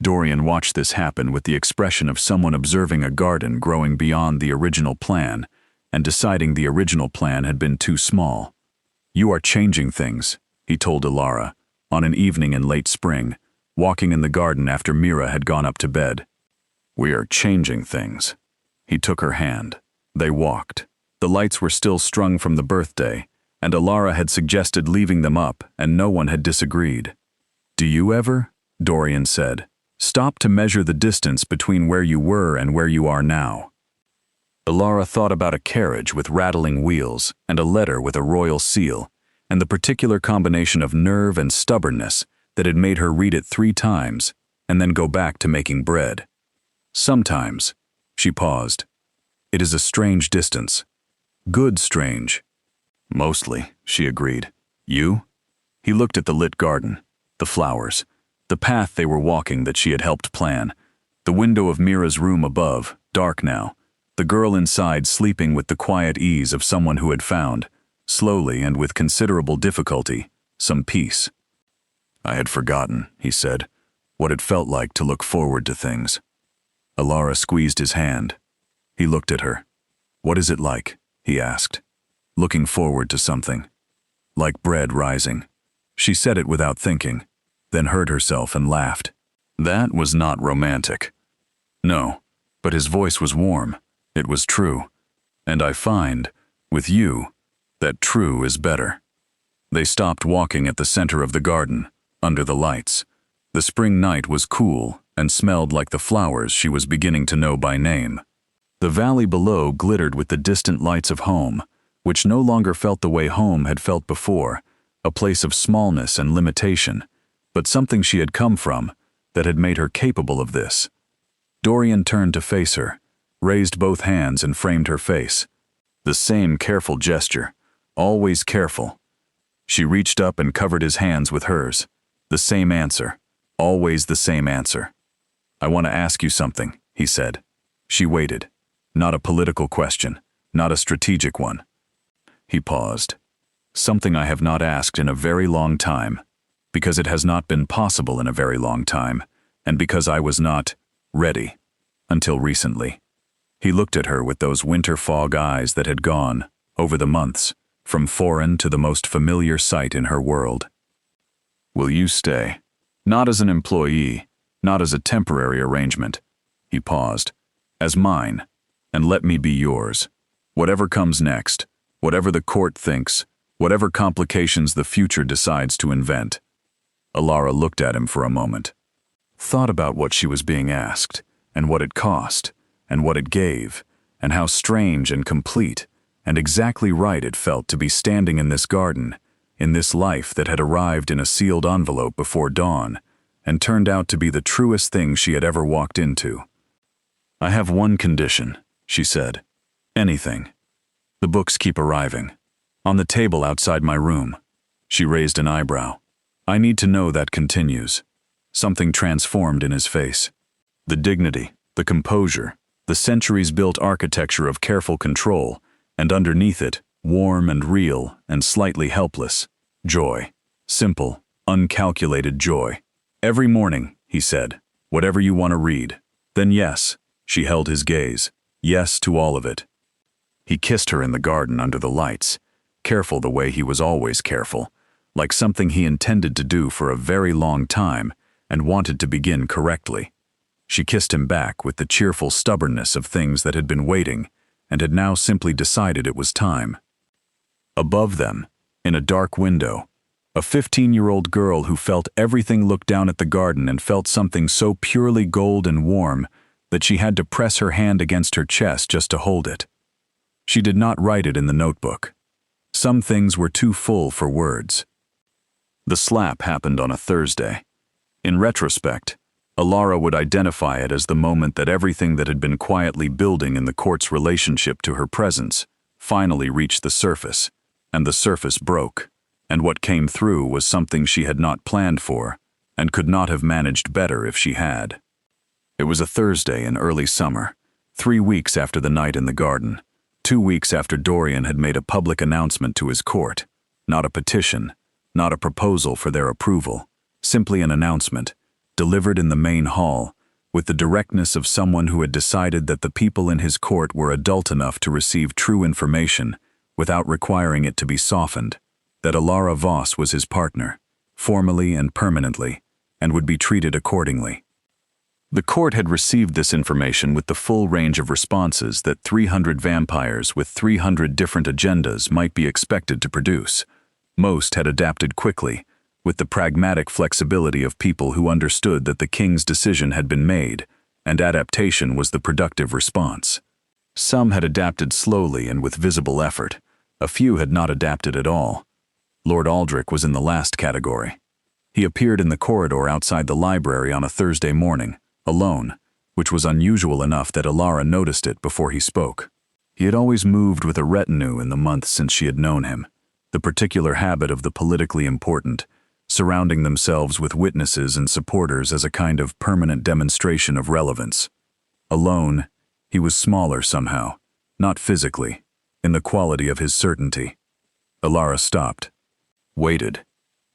Dorian watched this happen with the expression of someone observing a garden growing beyond the original plan and deciding the original plan had been too small. "You are changing things," he told Alara, on an evening in late spring, walking in the garden after Mira had gone up to bed. "We are changing things." He took her hand. They walked. The lights were still strung from the birthday, and Alara had suggested leaving them up, and no one had disagreed. "Do you ever," Dorian said, "stop to measure the distance between where you were and where you are now?" Alara thought about a carriage with rattling wheels and a letter with a royal seal, and the particular combination of nerve and stubbornness that had made her read it 3 times and then go back to making bread. "Sometimes," she paused, "it is a strange distance. Good strange." "Mostly," she agreed. "You?" He looked at the lit garden, the flowers, the path they were walking that she had helped plan, the window of Mira's room above, dark now, the girl inside sleeping with the quiet ease of someone who had found, slowly and with considerable difficulty, some peace. "I had forgotten," he said, "what it felt like to look forward to things." Alara squeezed his hand. He looked at her. "What is it like?" he asked. "Looking forward to something." "Like bread rising." She said it without thinking, then heard herself and laughed. That was not romantic. No, but his voice was warm. It was true. And I find, with you, that true is better. They stopped walking at the center of the garden, under the lights. The spring night was cool and smelled like the flowers she was beginning to know by name. The valley below glittered with the distant lights of home, which no longer felt the way home had felt before, a place of smallness and limitation, but something she had come from that had made her capable of this. Dorian turned to face her, raised both hands and framed her face. The same careful gesture, always careful. She reached up and covered his hands with hers. The same answer, always the same answer. "I want to ask you something," he said. She waited. Not a political question, not a strategic one. He paused. "Something I have not asked in a very long time, because it has not been possible in a very long time, and because I was not ready until recently." He looked at her with those winter fog eyes that had gone, over the months, from foreign to the most familiar sight in her world. "Will you stay? Not as an employee, not as a temporary arrangement." He paused. "As mine, and let me be yours. Whatever comes next, whatever the court thinks, whatever complications the future decides to invent." Alara looked at him for a moment. Thought about what she was being asked, and what it cost, and what it gave, and how strange and complete, and exactly right it felt to be standing in this garden, in this life that had arrived in a sealed envelope before dawn, and turned out to be the truest thing she had ever walked into. "I have one condition," she said. "Anything. The books keep arriving. On the table outside my room." She raised an eyebrow. "I need to know that continues." Something transformed in his face. The dignity, the composure, the centuries-built architecture of careful control, and underneath it, warm and real and slightly helpless, joy. Simple, uncalculated joy. "Every morning," he said, "whatever you want to read." Then yes, she held his gaze. Yes to all of it. He kissed her in the garden under the lights, careful the way he was always careful, like something he intended to do for a very long time and wanted to begin correctly. She kissed him back with the cheerful stubbornness of things that had been waiting and had now simply decided it was time. Above them, in a dark window, a 15-year-old girl who felt everything looked down at the garden and felt something so purely gold and warm that she had to press her hand against her chest just to hold it. She did not write it in the notebook. Some things were too full for words. The slap happened on a Thursday. In retrospect, Alara would identify it as the moment that everything that had been quietly building in the court's relationship to her presence finally reached the surface, and the surface broke, and what came through was something she had not planned for, and could not have managed better if she had. It was a Thursday in early summer, 3 weeks after the night in the garden, 2 weeks after Dorian had made a public announcement to his court, not a petition, not a proposal for their approval, simply an announcement, delivered in the main hall, with the directness of someone who had decided that the people in his court were adult enough to receive true information without requiring it to be softened, that Alara Voss was his partner, formally and permanently, and would be treated accordingly. The court had received this information with the full range of responses that 300 vampires with 300 different agendas might be expected to produce. Most had adapted quickly, with the pragmatic flexibility of people who understood that the king's decision had been made, and adaptation was the productive response. Some had adapted slowly and with visible effort. A few had not adapted at all. Lord Aldrich was in the last category. He appeared in the corridor outside the library on a Thursday morning, alone, which was unusual enough that Alara noticed it before he spoke. He had always moved with a retinue in the months since she had known him, the particular habit of the politically important, surrounding themselves with witnesses and supporters as a kind of permanent demonstration of relevance. Alone, he was smaller somehow, not physically, in the quality of his certainty. Alara stopped. Waited.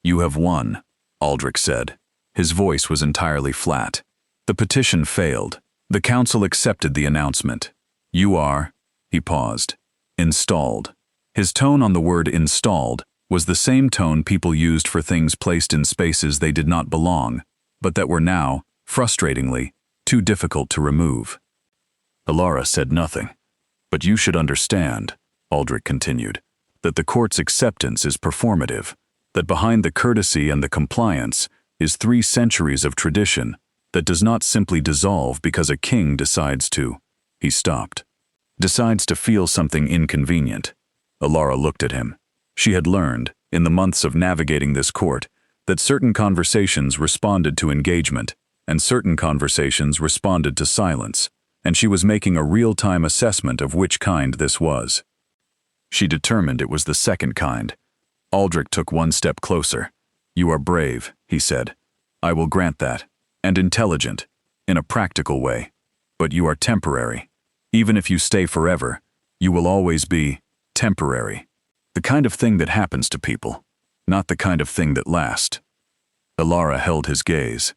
"You have won," Aldrich said. His voice was entirely flat. The petition failed. The council accepted the announcement. "You are," he paused, "installed." His tone on the word installed was the same tone people used for things placed in spaces they did not belong, but that were now, frustratingly, too difficult to remove. Alara said nothing. "But you should understand," Aldrich continued, "that the court's acceptance is performative, that behind the courtesy and the compliance is 3 centuries of tradition that does not simply dissolve because a king decides to." He stopped. "Decides to feel something inconvenient." Alara looked at him. She had learned, in the months of navigating this court, that certain conversations responded to engagement, and certain conversations responded to silence, and she was making a real-time assessment of which kind this was. She determined it was the second kind. Aldrich took 1 step closer. "You are brave," he said. "I will grant that. And intelligent, in a practical way. But you are temporary. Even if you stay forever, you will always be temporary. The kind of thing that happens to people, not the kind of thing that lasts." Alara held his gaze.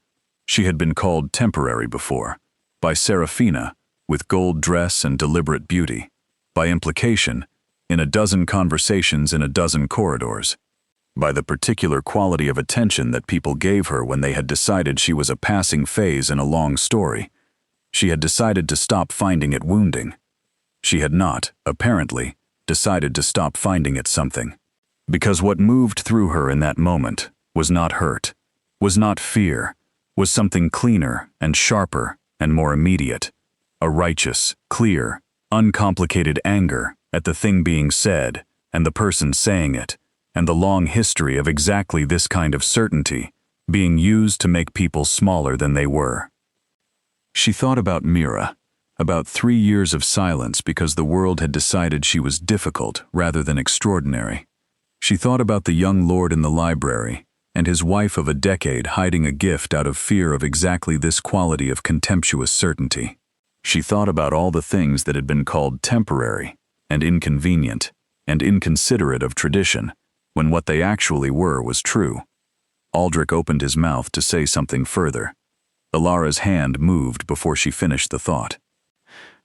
She had been called temporary before, by Serafina, with gold dress and deliberate beauty, by implication, in a dozen conversations in a dozen corridors, by the particular quality of attention that people gave her when they had decided she was a passing phase in a long story. She had decided to stop finding it wounding. She had not, apparently, decided to stop finding it something. Because what moved through her in that moment was not hurt, was not fear, was something cleaner and sharper and more immediate. A righteous, clear, uncomplicated anger at the thing being said and the person saying it, and the long history of exactly this kind of certainty being used to make people smaller than they were. She thought about Mira, about 3 years of silence because the world had decided she was difficult rather than extraordinary. She thought about the young lord in the library and his wife of a decade hiding a gift out of fear of exactly this quality of contemptuous certainty. She thought about all the things that had been called temporary and inconvenient and inconsiderate of tradition, when what they actually were was true. Aldrich opened his mouth to say something further. Alara's hand moved before she finished the thought.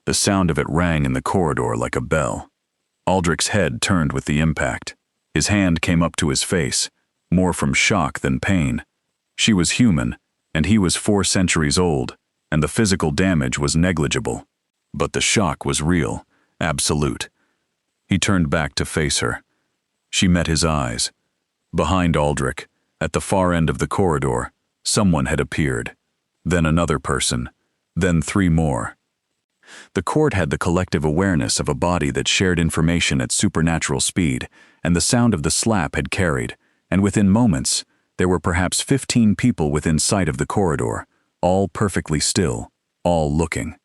The sound of it rang in the corridor like a bell. Aldrich's head turned with the impact. His hand came up to his face, more from shock than pain. She was human, and he was 4 centuries old, and the physical damage was negligible. But the shock was real, absolute. He turned back to face her. She met his eyes. Behind Aldrich, at the far end of the corridor, someone had appeared. Then another person. Then 3 more. The court had the collective awareness of a body that shared information at supernatural speed, and the sound of the slap had carried, and within moments, there were perhaps 15 people within sight of the corridor, all perfectly still, all looking.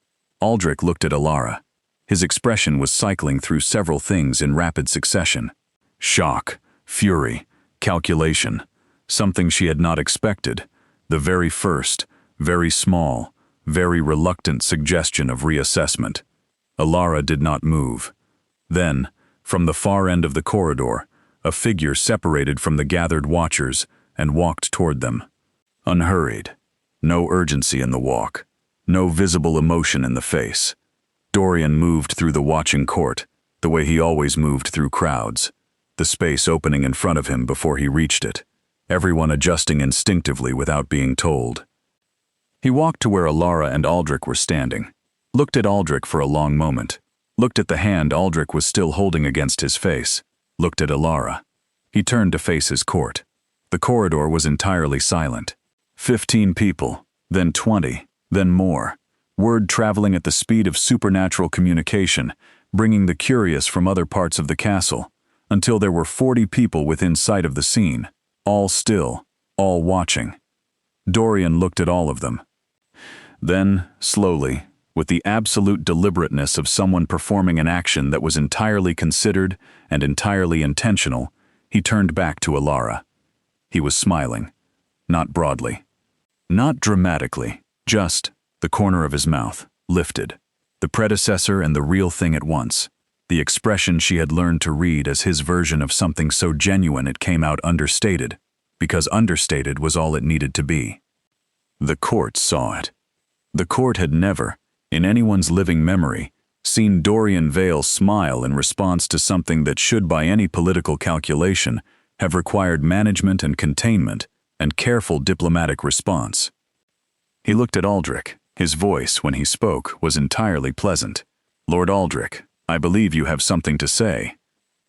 Aldrich looked at Alara. His expression was cycling through several things in rapid succession. Shock, fury, calculation, something she had not expected, the very first, very small, very reluctant suggestion of reassessment. Alara did not move. Then, from the far end of the corridor, a figure separated from the gathered watchers and walked toward them. Unhurried. No urgency in the walk. No visible emotion in the face. Dorian moved through the watching court, the way he always moved through crowds, the space opening in front of him before he reached it, everyone adjusting instinctively without being told. He walked to where Alara and Aldrich were standing, looked at Aldrich for a long moment, looked at the hand Aldrich was still holding against his face, looked at Alara. He turned to face his court. The corridor was entirely silent. 15 people, then 20, then more. Word traveling at the speed of supernatural communication, bringing the curious from other parts of the castle, until there were 40 people within sight of the scene, all still, all watching. Dorian looked at all of them. Then, slowly, with the absolute deliberateness of someone performing an action that was entirely considered and entirely intentional, he turned back to Alara. He was smiling, not broadly, not dramatically, just the corner of his mouth, lifted, the predecessor and the real thing at once, the expression she had learned to read as his version of something so genuine it came out understated, because understated was all it needed to be. The court saw it. The court had never, in anyone's living memory, seen Dorian Vale smile in response to something that should by any political calculation have required management and containment and careful diplomatic response. He looked at Aldrich. His voice, when he spoke, was entirely pleasant. "Lord Aldrich, I believe you have something to say."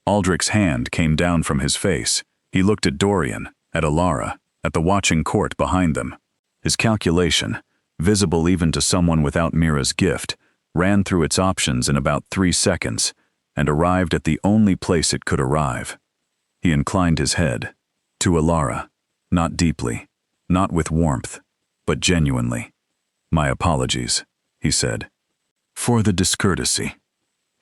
Aldrich's hand came down from his face. He looked at Dorian, at Alara, at the watching court behind them. His calculation, visible even to someone without Mira's gift, ran through its options in about 3 seconds and arrived at the only place it could arrive. He inclined his head to Alara, not deeply, not with warmth, but genuinely. "My apologies," he said. "For the discourtesy,"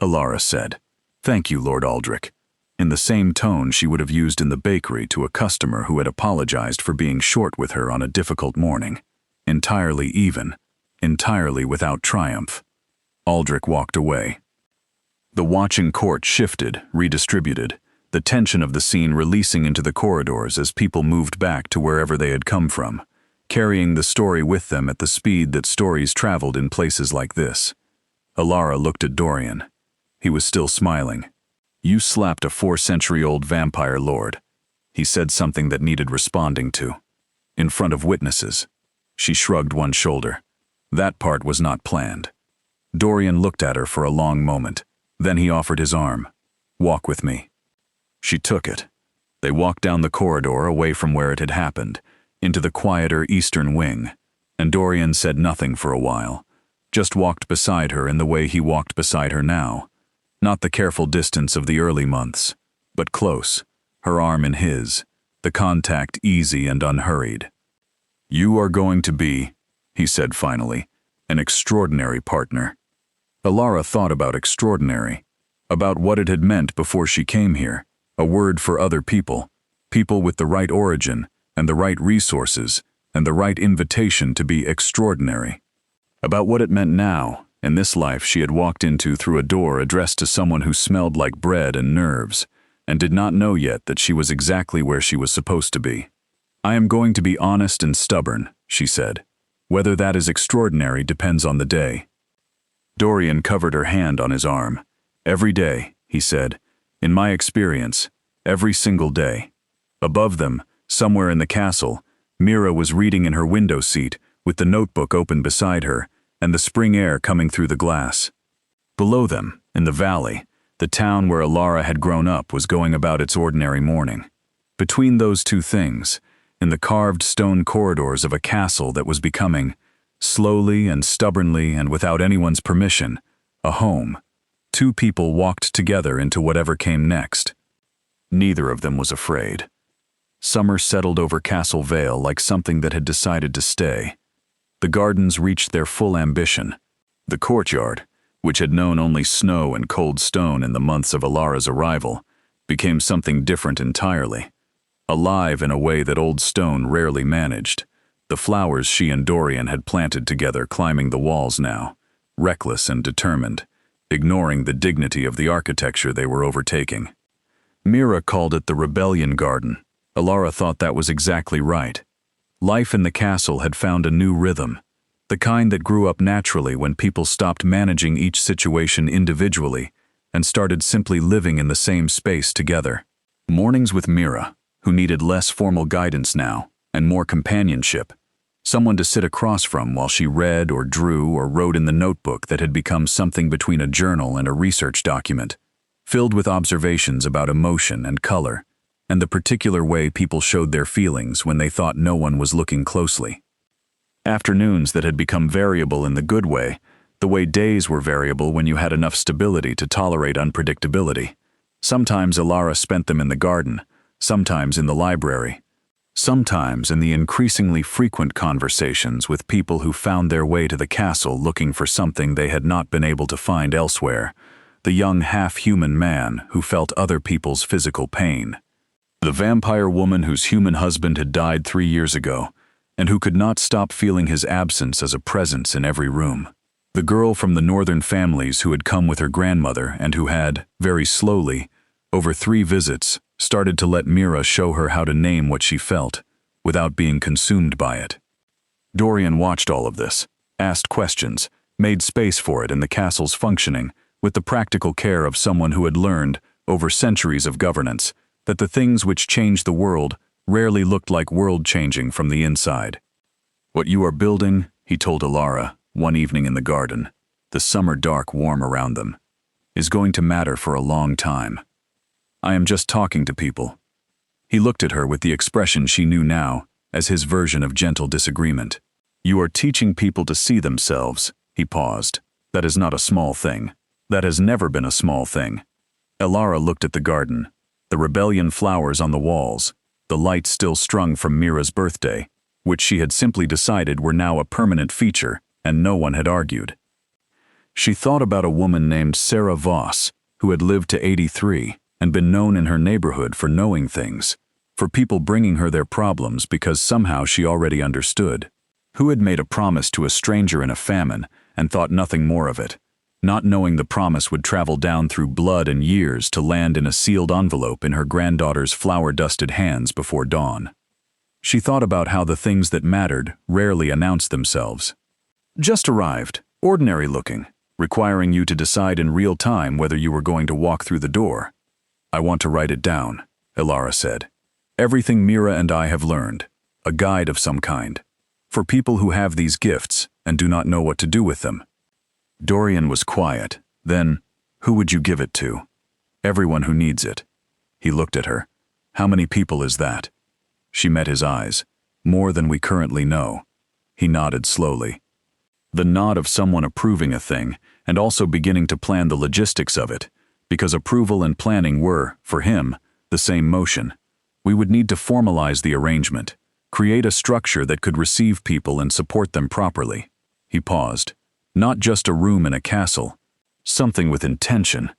Alara said. "Thank you, Lord Aldrich," in the same tone she would have used in the bakery to a customer who had apologized for being short with her on a difficult morning. Entirely even, entirely without triumph. Aldrich walked away. The watching court shifted, redistributed, the tension of the scene releasing into the corridors as people moved back to wherever they had come from, carrying the story with them at the speed that stories traveled in places like this. Alara looked at Dorian. He was still smiling. "You slapped a 4-century-old vampire lord." He said something that needed responding to. In front of witnesses. She shrugged one shoulder. That part was not planned. Dorian looked at her for a long moment. Then he offered his arm. "Walk with me." She took it. They walked down the corridor away from where it had happened, into the quieter eastern wing, and Dorian said nothing for a while, just walked beside her in the way he walked beside her now, not the careful distance of the early months, but close, her arm in his, the contact easy and unhurried. "You are going to be," he said finally, "an extraordinary partner." Alara thought about extraordinary, about what it had meant before she came here, a word for other people, people with the right origin, and the right resources, and the right invitation to be extraordinary. About what it meant now, in this life she had walked into through a door addressed to someone who smelled like bread and nerves, and did not know yet that she was exactly where she was supposed to be. "I am going to be honest and stubborn," she said. "Whether that is extraordinary depends on the day." Dorian covered her hand on his arm. "Every day," he said, "in my experience, every single day." Above them, somewhere in the castle, Mira was reading in her window seat with the notebook open beside her and the spring air coming through the glass. Below them, in the valley, the town where Alara had grown up was going about its ordinary morning. Between those two things, in the carved stone corridors of a castle that was becoming, Slowly and stubbornly and without anyone's permission, a home. Two people walked together into whatever came next. Neither of them was afraid. Summer settled over Castle Vale like something that had decided to stay. The gardens reached their full ambition. The courtyard, which had known only snow and cold stone in the months of Alara's arrival, became something different entirely. Alive in a way that old stone rarely managed. The flowers she and Dorian had planted together climbing the walls now, reckless and determined, ignoring the dignity of the architecture they were overtaking. Mira called it the Rebellion Garden. Alara thought that was exactly right. Life in the castle had found a new rhythm, the kind that grew up naturally when people stopped managing each situation individually and started simply living in the same space together. Mornings with Mira, who needed less formal guidance now and more companionship, someone to sit across from while she read or drew or wrote in the notebook that had become something between a journal and a research document, filled with observations about emotion and color, and the particular way people showed their feelings when they thought no one was looking closely. Afternoons that had become variable in the good way, the way days were variable when you had enough stability to tolerate unpredictability. Sometimes Alara spent them in the garden, sometimes in the library, sometimes in the increasingly frequent conversations with people who found their way to the castle looking for something they had not been able to find elsewhere, the young half-human man who felt other people's physical pain, the vampire woman whose human husband had died 3 years ago, and who could not stop feeling his absence as a presence in every room, the girl from the northern families who had come with her grandmother and who had, very slowly, over 3 visits, started to let Mira show her how to name what she felt, without being consumed by it. Dorian watched all of this, asked questions, made space for it in the castle's functioning, with the practical care of someone who had learned, over centuries of governance, that the things which changed the world rarely looked like world-changing from the inside. "What you are building," he told Alara, one evening in the garden, the summer dark warm around them, "is going to matter for a long time. I am just talking to people." He looked at her with the expression she knew now as his version of gentle disagreement. "You are teaching people to see themselves," he paused. "That is not a small thing. That has never been a small thing." Alara looked at the garden, the rebellion flowers on the walls, the lights still strung from Mira's birthday, which she had simply decided were now a permanent feature, and no one had argued. She thought about a woman named Sarah Voss, who had lived to 83 and been known in her neighborhood for knowing things, for people bringing her their problems because somehow she already understood, who had made a promise to a stranger in a famine and thought nothing more of it, not knowing the promise would travel down through blood and years to land in a sealed envelope in her granddaughter's flour-dusted hands before dawn. She thought about how the things that mattered rarely announced themselves. "Just arrived, ordinary looking, requiring you to decide in real time whether you were going to walk through the door. I want to write it down," Alara said. "Everything Mira and I have learned, a guide of some kind, for people who have these gifts and do not know what to do with them." Dorian was quiet. Then, "Who would you give it to?" "Everyone who needs it." He looked at her. "How many people is that?" She met his eyes. "More than we currently know." He nodded slowly. The nod of someone approving a thing and also beginning to plan the logistics of it, because approval and planning were, for him, the same motion. We would need to formalize the arrangement, create a structure that could receive people and support them properly. He paused. "Not just a room in a castle. Something with intention.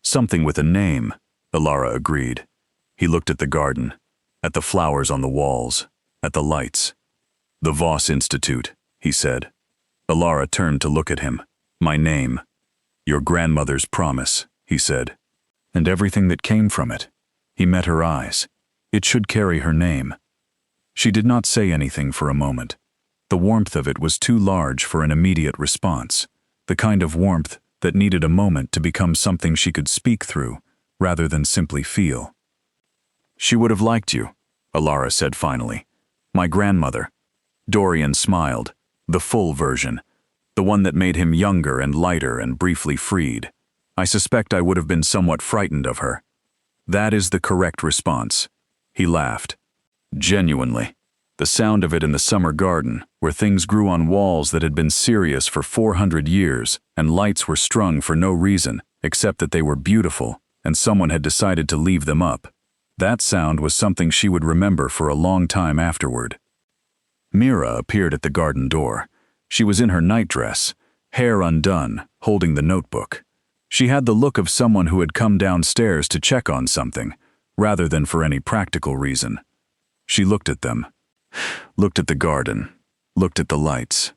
Something with a name," Alara agreed. He looked at the garden, at the flowers on the walls, at the lights. "The Voss Institute," he said. Alara turned to look at him. "My name." "Your grandmother's promise," he said. "And everything that came from it." He met her eyes. "It should carry her name." She did not say anything for a moment. The warmth of it was too large for an immediate response, the kind of warmth that needed a moment to become something she could speak through, rather than simply feel. "She would have liked you," Alara said finally. "My grandmother." Dorian smiled, the full version, the one that made him younger and lighter and briefly freed. "I suspect I would have been somewhat frightened of her." "That is the correct response." He laughed. "Genuinely. The sound of it in the summer garden, where things grew on walls that had been serious for 400 years, and lights were strung for no reason, except that they were beautiful, and someone had decided to leave them up. That sound was something she would remember for a long time afterward. Mira appeared at the garden door. She was in her nightdress, hair undone, holding the notebook. She had the look of someone who had come downstairs to check on something, rather than for any practical reason. She looked at them, looked at the garden, looked at the lights.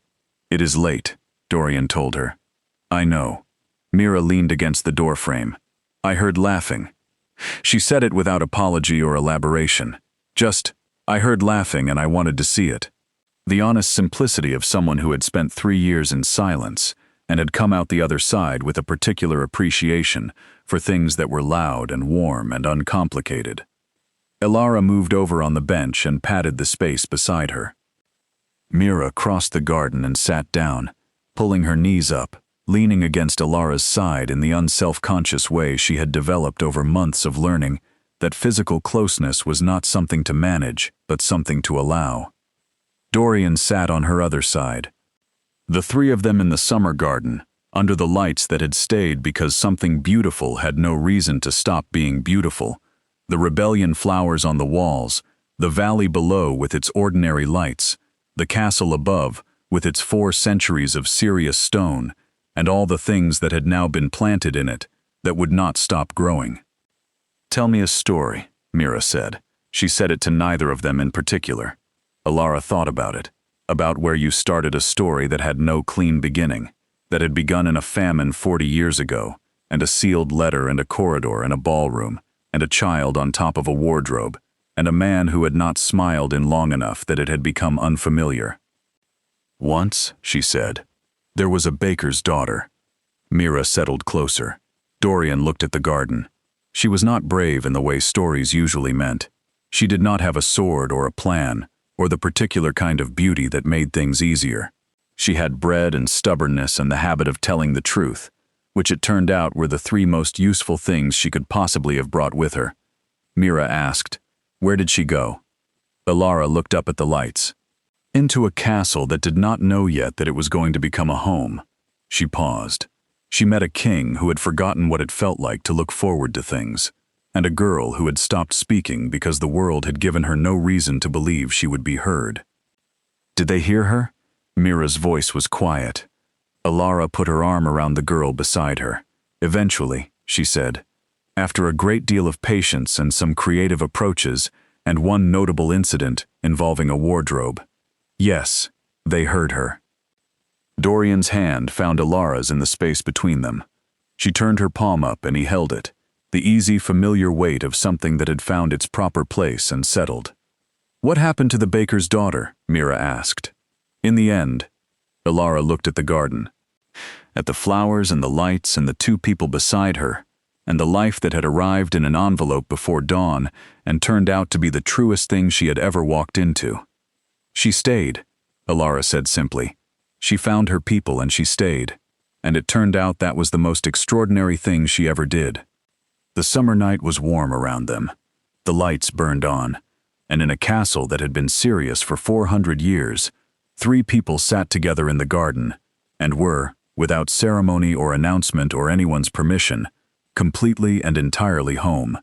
"It is late," Dorian told her. "I know." Mira leaned against the doorframe. "I heard laughing." She said it without apology or elaboration. Just, "I heard laughing and I wanted to see it." The honest simplicity of someone who had spent 3 years in silence and had come out the other side with a particular appreciation for things that were loud and warm and uncomplicated. Elara moved over on the bench and patted the space beside her. Mira crossed the garden and sat down, pulling her knees up, leaning against Elara's side in the unself-conscious way she had developed over months of learning that physical closeness was not something to manage, but something to allow. Dorian sat on her other side. The three of them in the summer garden, under the lights that had stayed because something beautiful had no reason to stop being beautiful, the rebellion flowers on the walls, the valley below with its ordinary lights, the castle above with its 4 centuries of serious stone, and all the things that had now been planted in it that would not stop growing. "Tell me a story," Mira said. She said it to neither of them in particular. Elara thought about it, about where you started a story that had no clean beginning, that had begun in a famine 40 years ago, and a sealed letter and a corridor and a ballroom, and a child on top of a wardrobe, and a man who had not smiled in long enough that it had become unfamiliar. "Once," she said, "there was a baker's daughter." Mira settled closer. Dorian looked at the garden. She was not brave in the way stories usually meant. She did not have a sword or a plan, or the particular kind of beauty that made things easier. She had bread and stubbornness and the habit of telling the truth, which it turned out were the 3 most useful things she could possibly have brought with her. Mira asked, "Where did she go?" Elara looked up at the lights. "Into a castle that did not know yet that it was going to become a home." She paused. She met a king who had forgotten what it felt like to look forward to things, and a girl who had stopped speaking because the world had given her no reason to believe she would be heard. "Did they hear her?" Mira's voice was quiet. Elara put her arm around the girl beside her. "Eventually," she said, "after a great deal of patience and some creative approaches, and one notable incident involving a wardrobe. Yes, they heard her." Dorian's hand found Elara's in the space between them. She turned her palm up and he held it, the easy, familiar weight of something that had found its proper place and settled. "What happened to the baker's daughter?" Mira asked. "In the end," Elara looked at the garden, at the flowers and the lights and the 2 people beside her, and the life that had arrived in an envelope before dawn and turned out to be the truest thing she had ever walked into. "She stayed," Elara said simply. "She found her people and she stayed, and it turned out that was the most extraordinary thing she ever did." The summer night was warm around them. The lights burned on, and in a castle that had been serious for 400 years, 3 people sat together in the garden and were, without ceremony or announcement or anyone's permission, completely and entirely home.